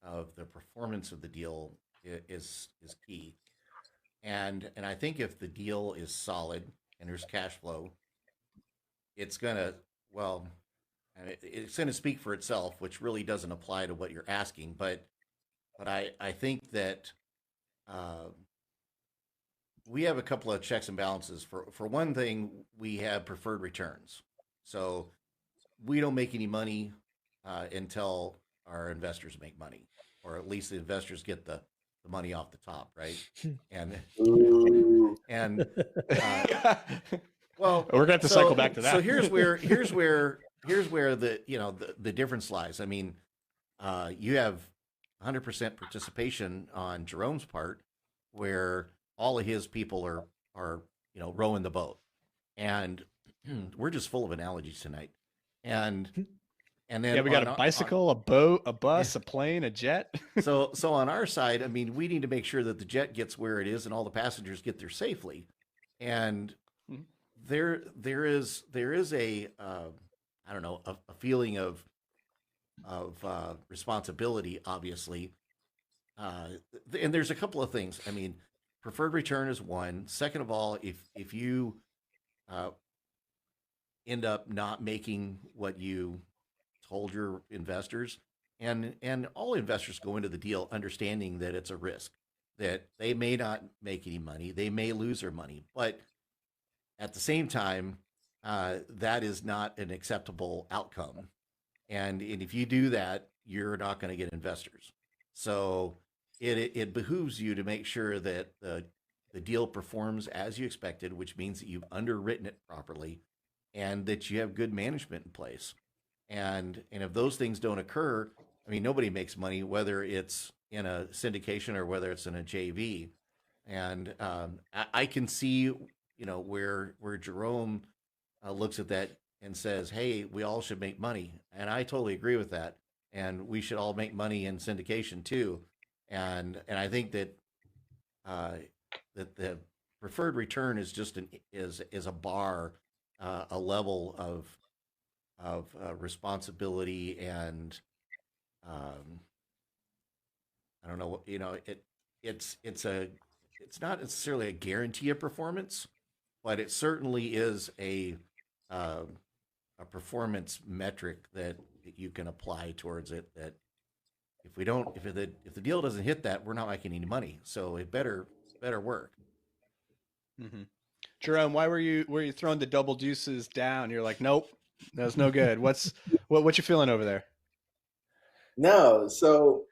of the performance of the deal is key. And I think if the deal is solid and there's cash flow, it's gonna speak for itself, which really doesn't apply to what you're asking. But I think that we have a couple of checks and balances. For one thing, we have preferred returns. So we don't make any money until our investors make money, or at least the investors get the money off the top, right? And well, we're going to have to cycle back to that. So here's where the difference lies. I mean, you have 100% participation on Jerome's part, where all of his people are rowing the boat, and we're just full of analogies tonight. And then we got a bicycle, a boat, a bus, a plane, a jet. So on our side, I mean, we need to make sure that the jet gets where it is and all the passengers get there safely. And there is a I don't know, a feeling of responsibility, obviously. And there's a couple of things. I mean, preferred return is one. Second of all, if you end up not making what you told your investors, and all investors go into the deal understanding that it's a risk, that they may not make any money, they may lose their money, but at the same time, that is not an acceptable outcome. And if you do that, you're not going to get investors. So it behooves you to make sure that the deal performs as you expected, which means that you've underwritten it properly and that you have good management in place. And if those things don't occur, I mean, nobody makes money, whether it's in a syndication or whether it's in a JV. And I can see, where Jerome looks at that and says, hey, we all should make money. And I totally agree with that. And we should all make money in syndication too. And I think that that the preferred return is just is a bar, a level of responsibility, and I don't know, it's not necessarily a guarantee of performance, but it certainly is a performance metric that you can apply towards it. That if the deal doesn't hit that, we're not making any money. So it better work. Mm-hmm. Jerome, why were you throwing the double deuces down? You're like, nope, that's no good. What you feeling over there? No, so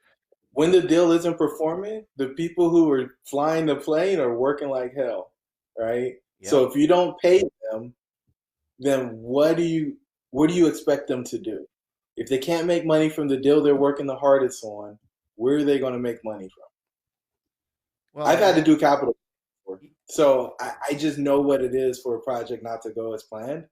when the deal isn't performing, the people who are flying the plane are working like hell, right? Yep. So if you don't pay them, then what do you expect them to do? If they can't make money from the deal they're working the hardest on, where are they going to make money from? Well, I've had to do capital before, so I just know what it is for a project not to go as planned,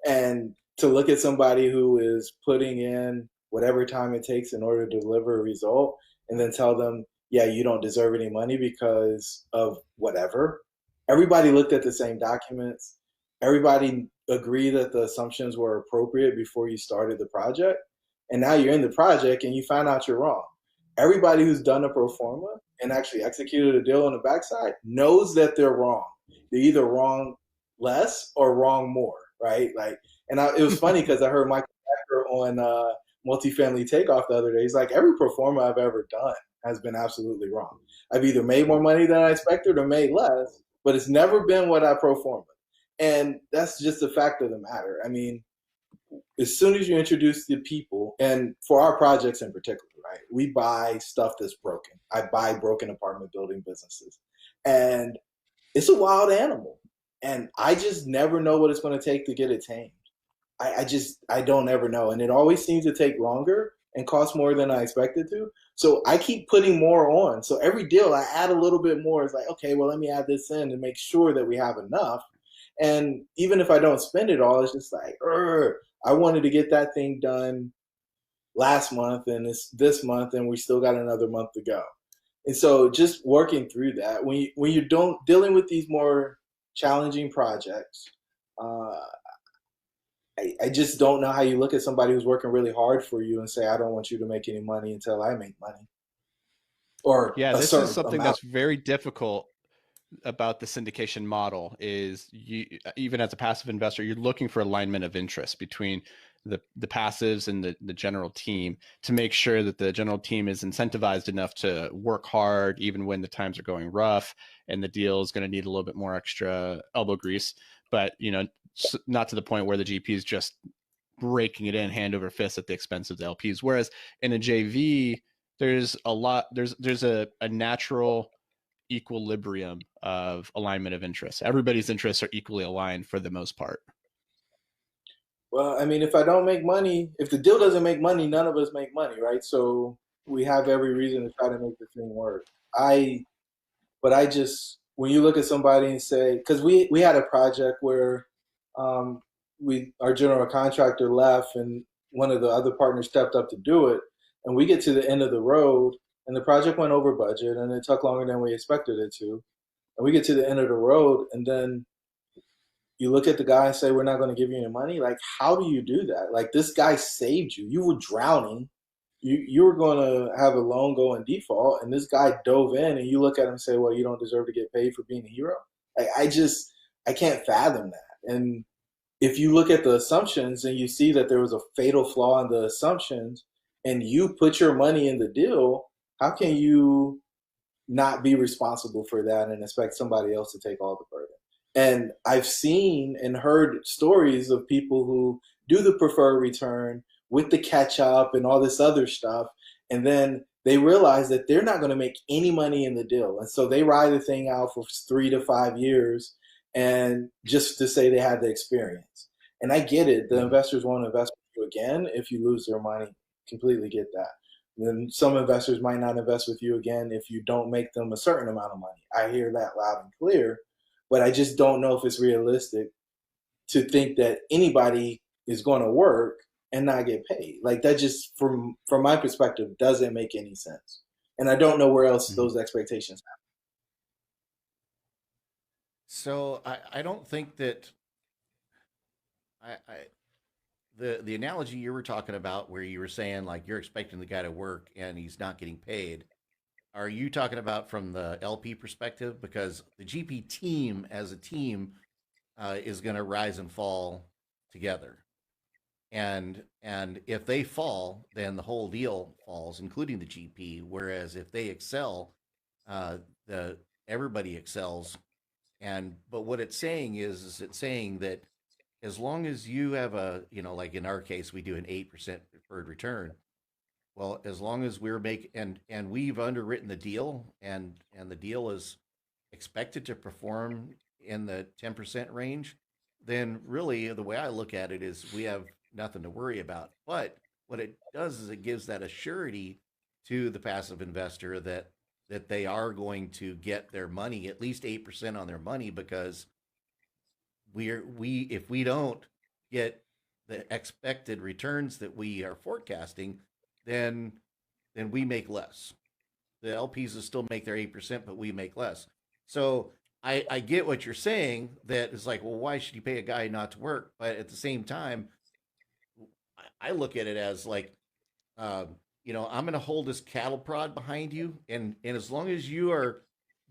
and to look at somebody who is putting in whatever time it takes in order to deliver a result, and then tell them, yeah, you don't deserve any money because of whatever. Everybody looked at the same documents. Everybody agreed that the assumptions were appropriate before you started the project, and now you're in the project and you find out you're wrong. Everybody who's done a pro forma and actually executed a deal on the backside knows that they're wrong. They're either wrong less or wrong more, right? Like, and it was funny because I heard Michael Becker on Multifamily Takeoff the other day. He's like, every pro forma I've ever done has been absolutely wrong. I've either made more money than I expected or made less, but it's never been what I pro forma. And that's just the fact of the matter. I mean, as soon as you introduce the people, and for our projects in particular, right, we buy stuff that's broken. I buy broken apartment building businesses, and it's a wild animal, and I just never know what it's going to take to get it tamed. I don't ever know, and it always seems to take longer and cost more than I expected to. So I keep putting more on. So every deal I add a little bit more. It's like, okay, well, let me add this in to make sure that we have enough. And even if I don't spend it all, it's just like, I wanted to get that thing done last month, and it's this month, and we still got another month to go. And so just working through that, when you don't dealing with these more challenging projects, uh, I just don't know how you look at somebody who's working really hard for you and say, I don't want you to make any money until I make money, or Yeah, a this is certain something amount. that's very difficult about the syndication model is you, even as a passive investor, you're looking for alignment of interest between the passives and the general team to make sure that the general team is incentivized enough to work hard even when the times are going rough and the deal is going to need a little bit more extra elbow grease, but not to the point where the GP is just breaking it in hand over fist at the expense of the LPs. Whereas in a JV, there's a natural equilibrium of alignment of interests. Everybody's interests are equally aligned for the most part. Well, I mean, if I don't make money, if the deal doesn't make money, none of us make money, right? So we have every reason to try to make the thing work. I But I just, when you look at somebody and say, because we had a project where our general contractor left and one of the other partners stepped up to do it, and we get to the end of the road and the project went over budget and it took longer than we expected it to, and we get to the end of the road and then you look at the guy and say, we're not going to give you any money. Like, how do you do that? Like, this guy saved you. You were drowning. You were going to have a loan go in default, and this guy dove in, and you look at him and say, well, you don't deserve to get paid for being a hero. Like, I can't fathom that. And if you look at the assumptions and you see that there was a fatal flaw in the assumptions, and you put your money in the deal, how can you not be responsible for that and expect somebody else to take all the burden? And I've seen and heard stories of people who do the preferred return with the catch up and all this other stuff. And then they realize that they're not going to make any money in the deal. And so they ride the thing out for 3 to 5 years and just to say they had the experience. And I get it. The investors won't invest with you again if you lose their money. Completely get that. Then some investors might not invest with you again if you don't make them a certain amount of money. I hear that loud and clear, but I just don't know if it's realistic to think that anybody is going to work and not get paid. Like, that just, from my perspective, doesn't make any sense. And I don't know where else those expectations happen. So I don't think that I the analogy you were talking about where you were saying like you're expecting the guy to work and he's not getting paid. Are you talking about from the LP perspective? Because the GP team as a team is going to rise and fall together, and if they fall, then the whole deal falls, including the GP. Whereas if they excel, the everybody excels. And but what it's saying is it's saying that as long as you have a, like in our case, we do an 8% preferred return. well, as long as we're and we've underwritten the deal, and the deal is expected to perform in the 10% range, then really the way I look at it is we have nothing to worry about. But what it does is it gives that assurity to the passive investor that they are going to get their money, at least 8% on their money, because we if we don't get the expected returns that we are forecasting, then we make less. The LPs will still make their 8%, but we make less. So I get what you're saying. That is like, well, why should you pay a guy not to work? But at the same time, I look at it as like, I'm going to hold this cattle prod behind you, and as long as you are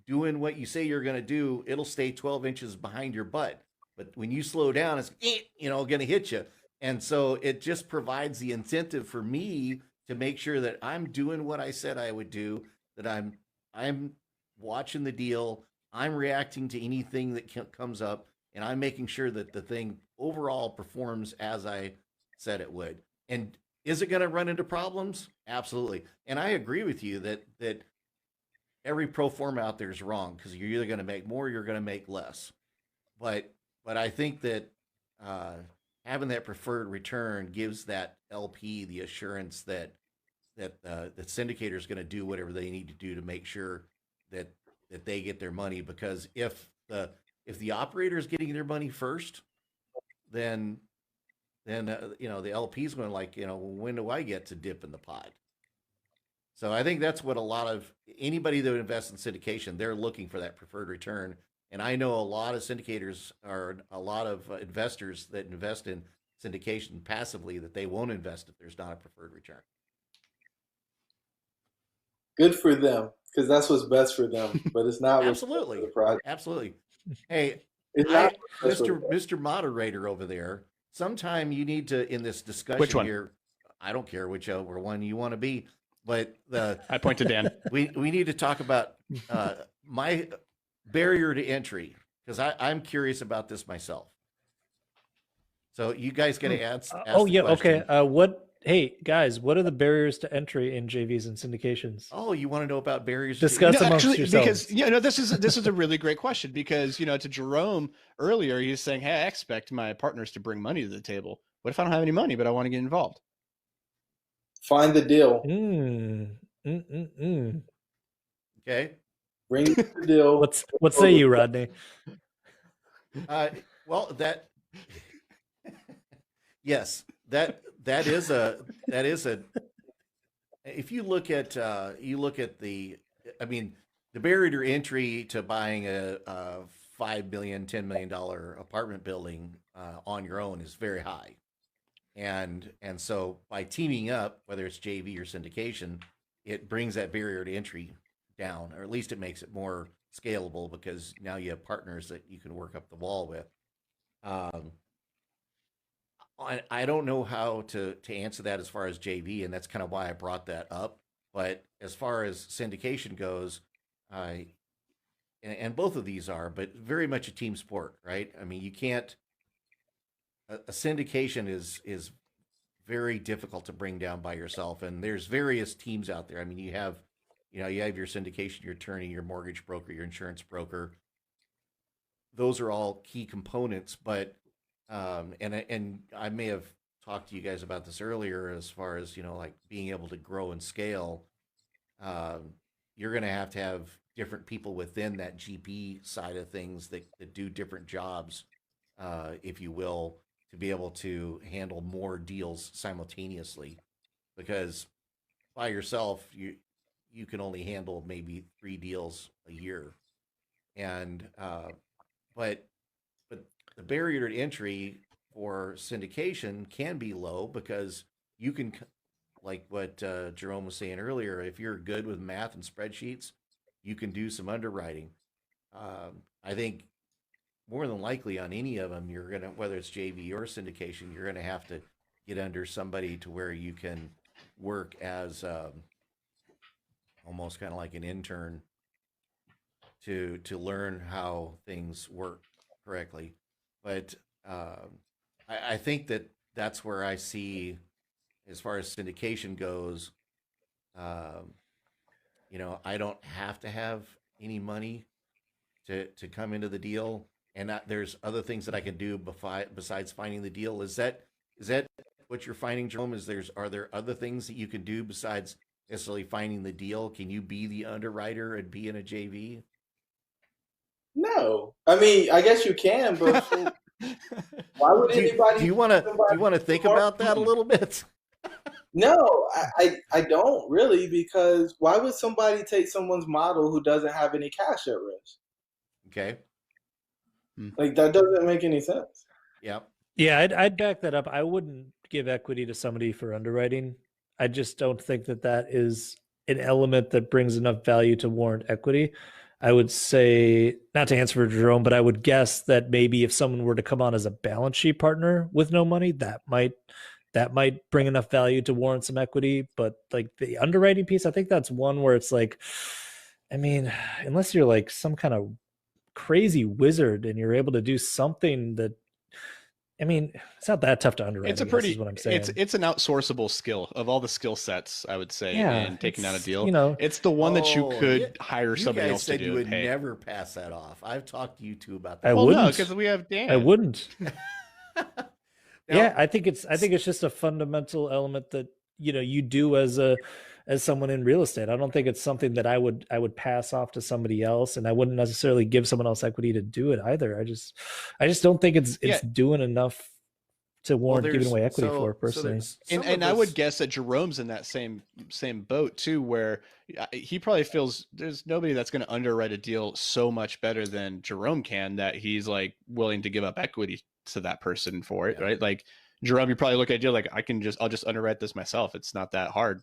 doing what you say you're going to do, it'll stay 12 inches behind your butt. But when you slow down, it's going to hit you. And so it just provides the incentive for me to make sure that I'm doing what I said I would do, that I'm watching the deal, I'm reacting to anything that comes up, and I'm making sure that the thing overall performs as I said it would. And is it going to run into problems? Absolutely. And I agree with you that every pro forma out there is wrong, because you're either going to make more or you're going to make less. But I think that having that preferred return gives that LP the assurance that the syndicator is going to do whatever they need to do to make sure that they get their money. Because if the operator is getting their money first, then the LP is going to, like, when do I get to dip in the pot? So I think that's what a lot of anybody that invests in syndication, they're looking for that preferred return. And I know a lot of syndicators or a lot of investors that invest in syndication passively, that they won't invest if there's not a preferred return. Good for them, because that's what's best for them. But it's not absolutely what's best for the project. Absolutely. Hey, Mr. Moderator over there, sometime you need to, in this discussion Which one? here, I don't care whichever one you want to be, but I point to Dan. We need to talk about my barrier to entry, because I'm curious about this myself. So you guys got to ask. Okay. Hey guys, what are the barriers to entry in JVs and syndications? Oh, you want to know about barriers? Discuss amongst yourselves. Because this is a really great question, because to Jerome earlier, he was saying, hey, I expect my partners to bring money to the table. What if I don't have any money but I want to get involved? Find the deal. Okay. Bring the deal. What say you, Rodney? Well, yes, that is a if you look at the barrier to entry to buying a $5 million, $10 million apartment building on your own is very high. And so by teaming up, whether it's JV or syndication, it brings that barrier to entry down, or at least it makes it more scalable, because now you have partners that you can work up the wall with. I don't know how to answer that as far as JV, and that's kind of why I brought that up. But as far as syndication goes, and both of these are, but very much a team sport, right? I mean, you can't. A syndication is very difficult to bring down by yourself, and there's various teams out there. I mean, you have your syndication, your attorney, your mortgage broker, your insurance broker. Those are all key components, but and I may have talked to you guys about this earlier, as far as like being able to grow and scale. You're going to have different people within that GP side of things that do different jobs, if you will, to be able to handle more deals simultaneously. Because by yourself, you can only handle maybe 3 deals a year, and but the barrier to entry for syndication can be low, because you can, like what Jerome was saying earlier, if you're good with math and spreadsheets, you can do some underwriting. I think more than likely on any of them, you're gonna, whether it's JV or syndication, you're gonna have to get under somebody to where you can work as almost kind of like an intern to learn how things work correctly. But I think that's where I see, as far as syndication goes, you know, I don't have to have any money to come into the deal, and there's other things that I can do besides finding the deal. Is that what you're finding, Jerome? Are there other things that you can do besides necessarily finding the deal? Can you be the underwriter and be in a JV? No, I mean, I guess you can, but why would anybody? Do you want to think about that a little bit? No, I don't really, because why would somebody take someone's model who doesn't have any cash at risk? Okay. Like, that doesn't make any sense. Yeah. Yeah, I'd back that up. I wouldn't give equity to somebody for underwriting. I just don't think that is an element that brings enough value to warrant equity. I would say, not to answer for Jerome, but I would guess that maybe if someone were to come on as a balance sheet partner with no money, that might bring enough value to warrant some equity. But like the underwriting piece, I think that's one where it's like, I mean, unless you're like some kind of crazy wizard and you're able to do something that, I mean, it's not that tough to underwrite. It's is what I'm saying. It's an outsourceable skill of all the skill sets, I would say, in taking down a deal. You know, it's the one that you could hire somebody else to do. You would never pass that off. I've talked to you two about that. I wouldn't, because we have Dan. I wouldn't. Yeah, I think it's just a fundamental element that, you know, you do as someone in real estate. I don't think it's something that I would pass off to somebody else, and I wouldn't necessarily give someone else equity to do it either. I just don't think it's doing enough to warrant giving away equity for personally. And I would guess that Jerome's in that same boat too, where he probably feels there's nobody that's going to underwrite a deal so much better than Jerome can, that he's like willing to give up equity to that person for it, right? Like Jerome, you probably look at a deal like, I'll just underwrite this myself. It's not that hard.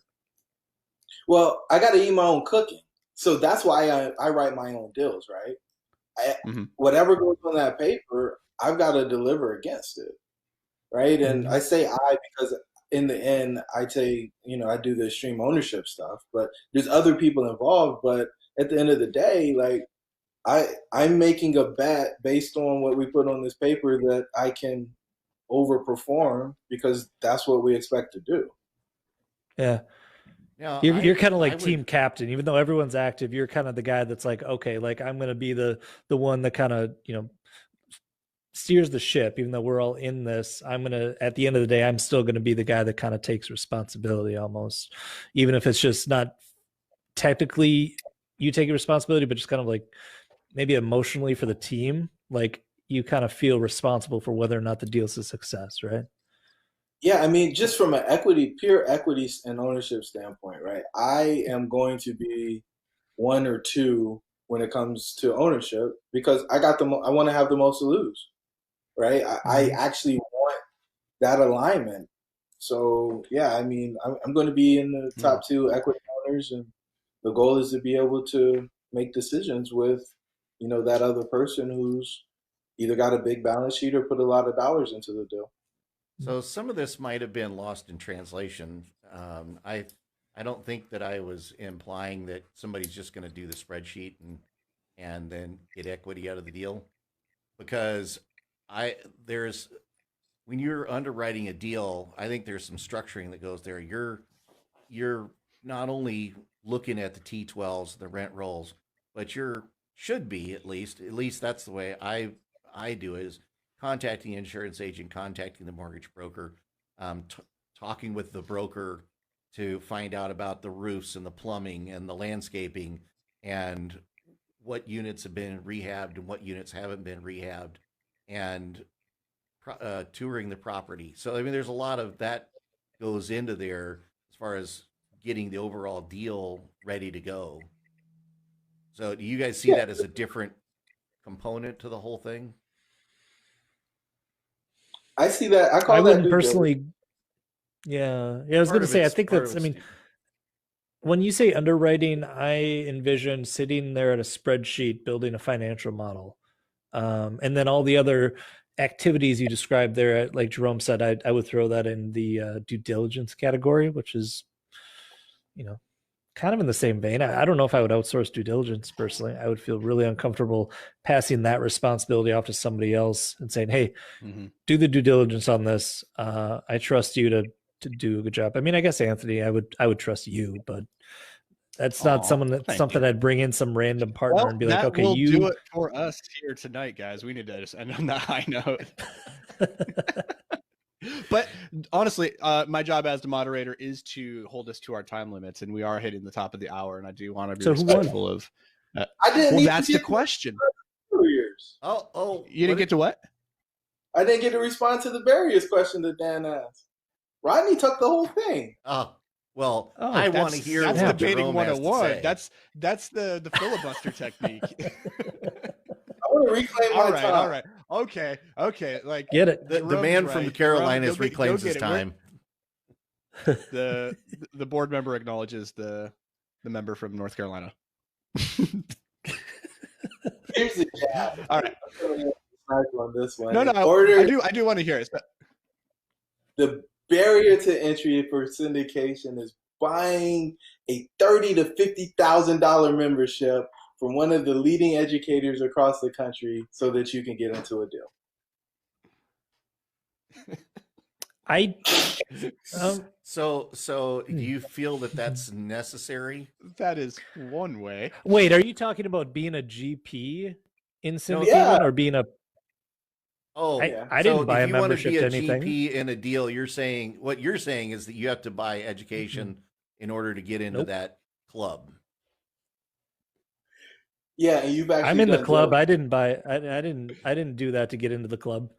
Well, I got to eat my own cooking. So that's why I write my own deals, right? Whatever goes on that paper, I've got to deliver against it, right? And I say because in the end, I do the extreme ownership stuff, but there's other people involved. But at the end of the day, like, I'm making a bet based on what we put on this paper that I can overperform, because that's what we expect to do. Yeah. Yeah, you're kind of like team captain, even though everyone's active. You're kind of the guy that's like, okay, like I'm going to be the one that kind of, you know, steers the ship. Even though we're all in this, at the end of the day, I'm still going to be the guy that kind of takes responsibility almost, even if it's just not technically you taking responsibility, but just kind of like maybe emotionally for the team. Like you kind of feel responsible for whether or not the deal's a success, right? Yeah, I mean, just from an pure equity and ownership standpoint, right? I am going to be one or two when it comes to ownership, because I want to have the most to lose, right? I actually want that alignment. So yeah, I mean, I'm going to be in the top two equity owners, and the goal is to be able to make decisions with, you know, that other person who's either got a big balance sheet or put a lot of dollars into the deal. So some of this might have been lost in translation. I don't think that I was implying that somebody's just going to do the spreadsheet and then get equity out of the deal, because when you're underwriting a deal, I think there's some structuring that goes there. You're not only looking at the T12s, the rent rolls, but should be at least that's the way I do it, is contacting the insurance agent, contacting the mortgage broker, talking with the broker to find out about the roofs and the plumbing and the landscaping and what units have been rehabbed and what units haven't been rehabbed, and touring the property. So, I mean, there's a lot of that goes into there as far as getting the overall deal ready to go. So do you guys see that as a different component to the whole thing? I see that. I wouldn't personally. Yeah. I was going to say, I think that's, I mean, when you say underwriting, I envision sitting there at a spreadsheet, building a financial model. And then all the other activities you described there, like Jerome said, I would throw that in the due diligence category, which is, you know, kind of in the same vein. I don't know if I would outsource due diligence personally. I would feel really uncomfortable passing that responsibility off to somebody else and saying, hey, do the due diligence on this. I trust you do a good job. I mean, I guess Anthony, I would trust you, but that's not something I'd bring in some random partner and be like, okay, will you do it for us here tonight, guys. We need to just end on that high note. But honestly, my job as the moderator is to hold us to our time limits, and we are hitting the top of the hour, and I do want to be respectful of. I didn't. Well, that's the question. Oh, you didn't get to what? I didn't get to respond to the barriers question that Dan asked. Rodney took the whole thing. Well, I want to hear that's what debating Jerome 101. That's the filibuster technique. I want to reclaim my time. All right. Okay. Like, get it. The man from the Carolinas reclaims his time. The board member acknowledges the member from North Carolina. Here's the jab. All right. On this one. No, I do want to hear it. The barrier to entry for syndication is buying a $30,000 to $50,000 membership from one of the leading educators across the country so that you can get into a deal. So do you feel that that's necessary? That is one way. Wait, are you talking about being a GP in syndication or being a? Oh, I didn't buy a membership to anything. If you want to be a GP in a deal, what you're saying is that you have to buy education in order to get into that club. Yeah, and you've actually. I'm in the club. I didn't buy. I didn't do that to get into the club.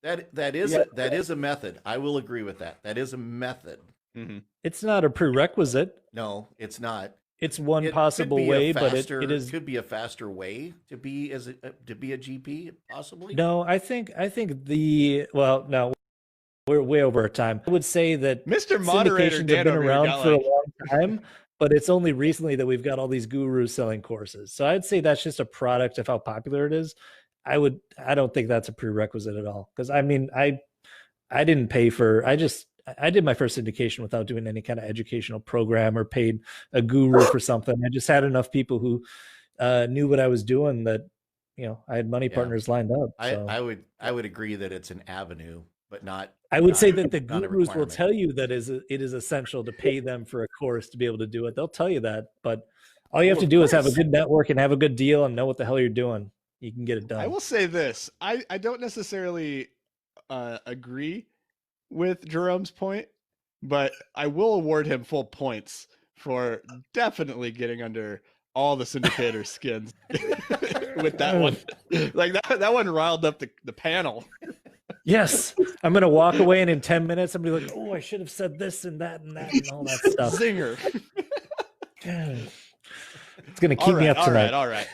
That is a method. I will agree with that. That is a method. Mm-hmm. It's not a prerequisite. No, it's not. It's one possible way, but it is could be a faster way to be a GP, possibly. No, I think no, we're way over our time. I would say that Mr. Moderator syndications have been around for a long time, but it's only recently that we've got all these gurus selling courses. So I'd say that's just a product of how popular it is. I don't think that's a prerequisite at all. Because I mean, I didn't pay for. I did my first syndication without doing any kind of educational program or paid a guru for something. I just had enough people who knew what I was doing that, I had money partners lined up. So. I would agree that it's an avenue, but not. I would say that the gurus will tell you that it is essential to pay them for a course to be able to do it. They'll tell you that, but all you have to do is have a good network and have a good deal and know what the hell you're doing. You can get it done. I will say this. I don't necessarily agree with Jerome's point, but I will award him full points for definitely getting under all the syndicator skins with that one. Like that one riled up the panel. Yes. I'm going to walk away and in 10 minutes, I'm going to be like, oh, I should have said this and that and all that stuff. Zinger. It's going to keep me up tonight. All right.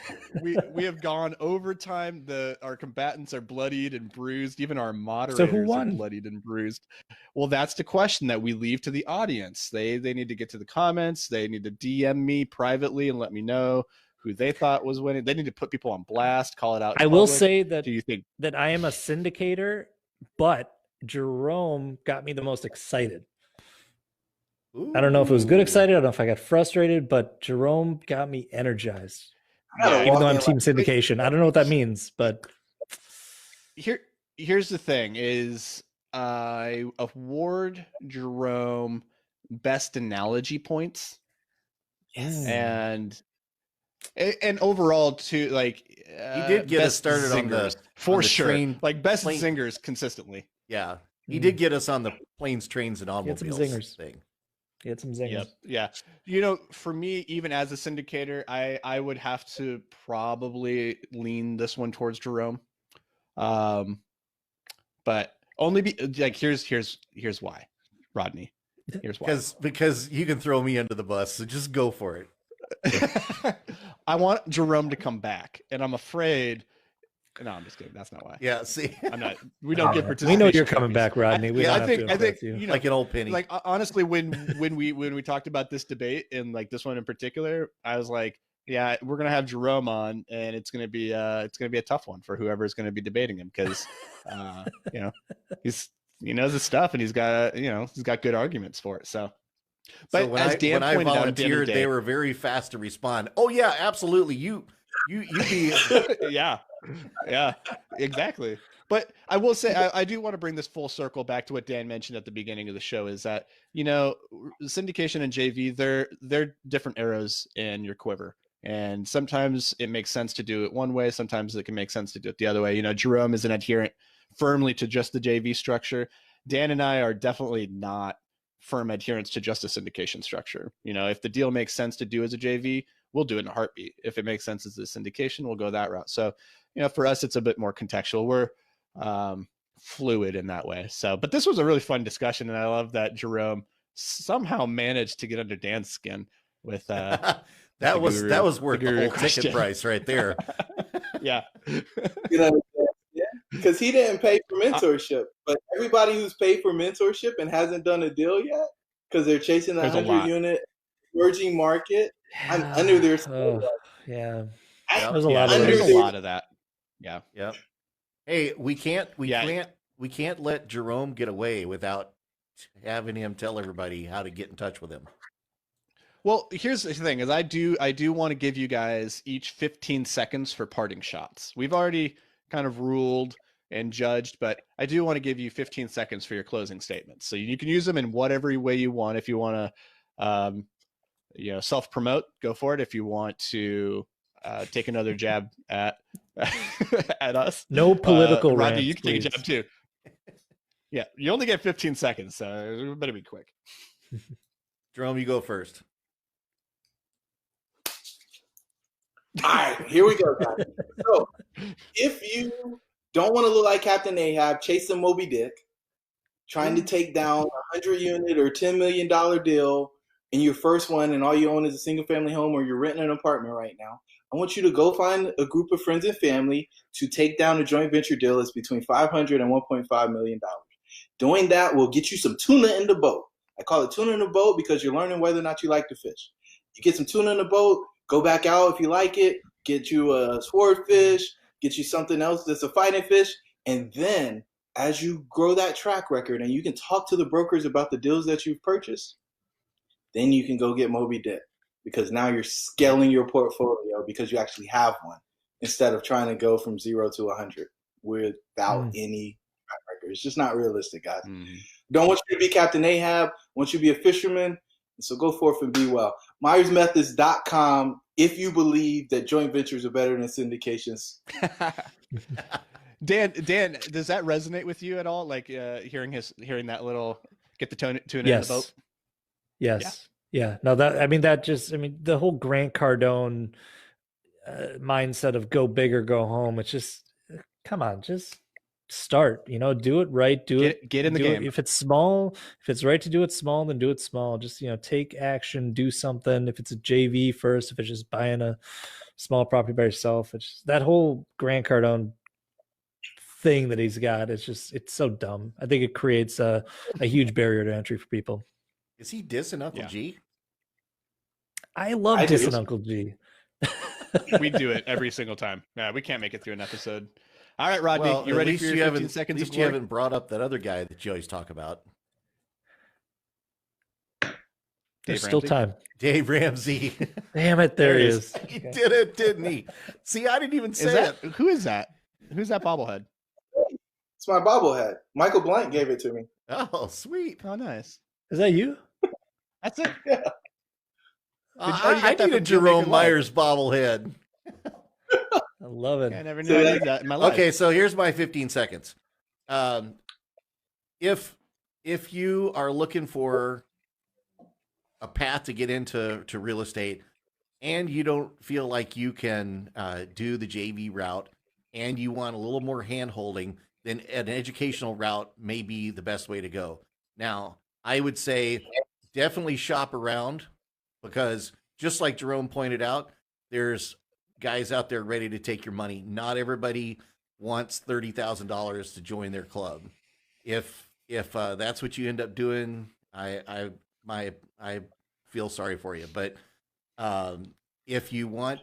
We have gone overtime. Our combatants are bloodied and bruised. Even our moderators are bloodied and bruised. Well, that's the question that we leave to the audience. They need to get to the comments. They need to DM me privately and let me know who they thought was winning. They need to put people on blast, call it out. I will say that. Do you think that I am a syndicator, but Jerome got me the most excited. Ooh. I don't know if it was good excited. I don't know if I got frustrated, but Jerome got me energized. Even though I'm team syndication. I don't know what that means, but here's the thing is I award Jerome best analogy points. Yes. And overall too, like he did get us started singers, on the sure. Like best singers consistently. Yeah. He did get us on the planes, trains, and automobiles thing. Get some zingers. Yep. Yeah. For me, even as a syndicator, I would have to probably lean this one towards Jerome. But only here's why, Rodney. Here's why. Because you can throw me under the bus, so just go for it. I want Jerome to come back, and I'm afraid. No, I'm just kidding. That's not why. Yeah, see, I'm not. We don't get participation. We know you're coming back, Rodney. I think like an old penny. Like honestly, when we talked about this debate and like this one in particular, I was like, yeah, we're gonna have Jerome on, and it's gonna be a tough one for whoever is gonna be debating him because, he knows his stuff and he's got good arguments for it. So. But so when I volunteered, they were very fast to respond. Oh yeah, absolutely. You be yeah. Yeah, exactly. But I will say, I do want to bring this full circle back to what Dan mentioned at the beginning of the show, is that, syndication and JV, they're different arrows in your quiver. And sometimes it makes sense to do it one way. Sometimes it can make sense to do it the other way. Jerome is an adherent firmly to just the JV structure. Dan and I are definitely not firm adherents to just a syndication structure. If the deal makes sense to do as a JV, we'll do it in a heartbeat. If it makes sense as a syndication, we'll go that route. So, for us, it's a bit more contextual. We're fluid in that way. So, but this was a really fun discussion, and I love that Jerome somehow managed to get under Dan's skin with that was worth the whole ticket price right there. Yeah. Because he didn't pay for mentorship, but everybody who's paid for mentorship and hasn't done a deal yet because they're chasing the 100-unit emerging market, I'm under their skin. Yeah. There's a lot of that. Yeah. Yep. Hey, we can't let Jerome get away without having him tell everybody how to get in touch with him. Well, here's the thing: is I do want to give you guys each 15 seconds for parting shots. We've already kind of ruled and judged, but I do want to give you 15 seconds for your closing statements. So you can use them in whatever way you want. If you want to, self-promote, go for it. If you want to take another jab at us, no political Rodney, rants, you can take a jab too. Yeah, you only get 15 seconds, so we better be quick. Jerome, you go first. All right, here we go, guys. So, if you don't want to look like Captain Ahab chasing Moby Dick, trying to take down a 100-unit or $10 million deal in your first one, and all you own is a single-family home, or you're renting an apartment right now, I want you to go find a group of friends and family to take down a joint venture deal that's between $500 and $1.5 million. Doing that will get you some tuna in the boat. I call it tuna in the boat because you're learning whether or not you like to fish. You get some tuna in the boat, go back out if you like it, get you a swordfish, get you something else that's a fighting fish, and then as you grow that track record and you can talk to the brokers about the deals that you've purchased, then you can go get Moby Dick, because now you're scaling your portfolio because you actually have one, instead of trying to go from 0 to 100 without any track record. It's just not realistic, guys. Don't want you to be Captain Ahab. Want you to be a fisherman. So go forth and be well. MyersMethods.com if you believe that joint ventures are better than syndications. Dan, does that resonate with you at all? Like hearing that little get the tuna in the boat? Yes. Yeah. No, the whole Grant Cardone mindset of go big or go home. It's just, come on, just start, do it right. Get in the game. If it's small, if it's right to do it small, then do it small. Just, take action, do something. If it's a JV first, if it's just buying a small property by yourself, it's just, that whole Grant Cardone thing that he's got, it's so dumb. I think it creates a huge barrier to entry for people. Is he dissing Uncle G? I love dissing Uncle G. We do it every single time. Yeah, we can't make it through an episode. All right, Rodney, you ready for your 15 seconds? At least you haven't brought up that other guy that you always talk about. There's still time. Dave Ramsey. Damn it, there he is. He did it, didn't he? See, I didn't even say it. Who is that? Who's that bobblehead? It's my bobblehead. Michael Blank gave it to me. Oh, sweet. Oh, nice. Is that you? That's it. Yeah. I need a Jerome Myers bobblehead. I love it. I never knew I did that in my life. Okay, so here's my 15 seconds. If you are looking for a path to get into real estate, and you don't feel like you can do the JV route, and you want a little more hand holding, then an educational route may be the best way to go. Now, I would say definitely shop around, because just like Jerome pointed out, there's guys out there ready to take your money. Not everybody wants $30,000 to join their club. If that's what you end up doing, I feel sorry for you. But if you want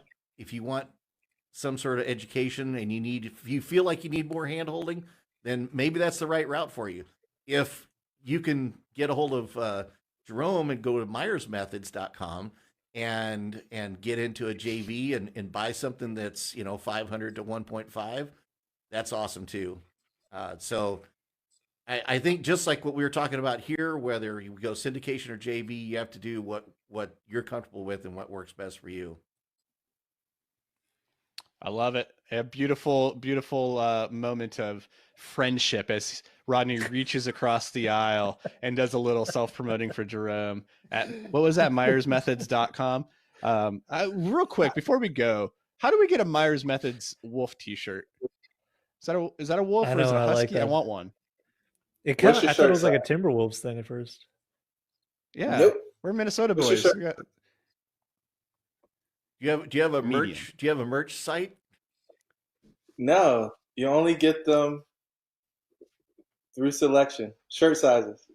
some sort of education and if you feel like you need more hand holding, then maybe that's the right route for you. If you can get a hold of Jerome and go to MyersMethods.com and get into a JV and buy something that's 500 to 1.5, that's awesome too. So I think just like what we were talking about here, whether you go syndication or JV, you have to do what you're comfortable with and what works best for you. I love it. A beautiful, beautiful moment of friendship as Rodney reaches across the aisle and does a little self-promoting for Jerome at, what was that, MyersMethods.com. Real quick, before we go, how do we get a Myers Methods wolf t-shirt? Is that a wolf or is it a husky? I want one. I thought it was like a Timberwolves thing at first. Yeah. Nope. We're Minnesota boys. Do you have a merch? Do you have a merch site? No, you only get them through selection. Shirt sizes.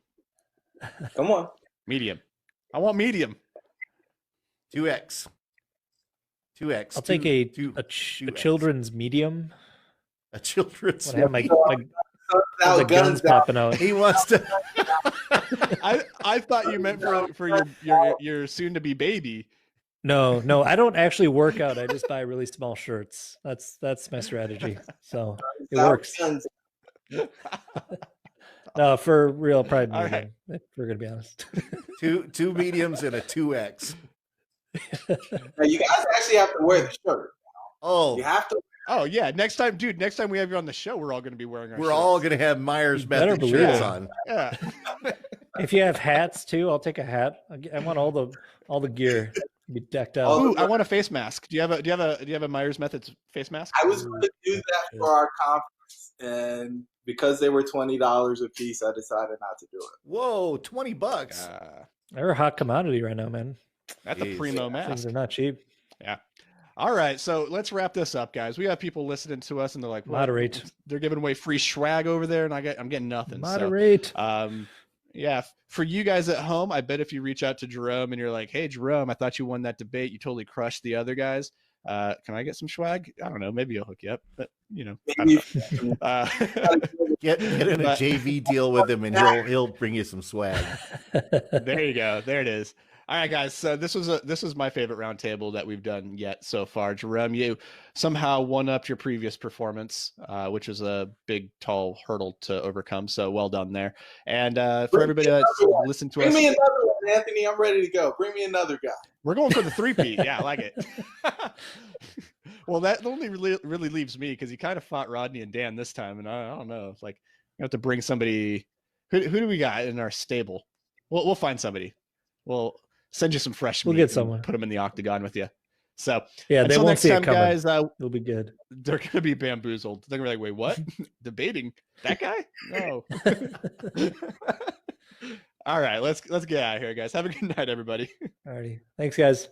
Come on. Medium. I want medium. 2X. 2X. I'll take a children's medium. A children's. I have my guns popping out. He wants to. I thought you meant for your soon to be baby. No, I don't actually work out. I just buy really small shirts. That's my strategy. So it works. No, for real, probably medium. Right. If we're gonna be honest. two mediums and a 2X. Now you guys actually have to wear the shirt. Oh, you have to. Oh yeah, next time we have you on the show, we're all going to be wearing our shirts. all going to have Myers Method shirts on. Yeah. If you have hats too, I'll take a hat. I want all the gear to be decked out. Ooh, I want a face mask. Do you have a Myers Methods face mask? I was going to do that for our conference, and because they were $20 a piece, I decided not to do it. Whoa, $20! They're a hot commodity right now, man. That's a primo mask. Things are not cheap. Yeah. All right, so let's wrap this up, guys. We have people listening to us, and they're like, moderate. They're giving away free swag over there, and I'm getting nothing. Moderate. So, yeah, for you guys at home, I bet if you reach out to Jerome and you're like, "Hey, Jerome, I thought you won that debate. You totally crushed the other guys. Can I get some swag?" I don't know. Maybe he'll hook you up, but I don't know. Get in a JV deal with him, and he'll bring you some swag. There you go. There it is. All right, guys. So this was my favorite roundtable that we've done yet so far. Jerome, you somehow won up your previous performance, which was a big, tall hurdle to overcome. So well done there. And for everybody that's listened to us, bring me another one, Anthony. I'm ready to go. Bring me another guy. We're going for the 3-peat. Yeah, I like it. Well, that only really leaves me because he kind of fought Rodney and Dan this time, and I don't know. It's like you have to bring somebody. Who do we got in our stable? We'll find somebody. We'll send you some fresh meat. We'll get someone. Put them in the octagon with you. So yeah, they won't see it coming. Guys, it'll be good. They're gonna be bamboozled. They're gonna be like, "Wait, what? Debating that guy? No." All right, let's get out of here, guys. Have a good night, everybody. Alrighty, thanks, guys.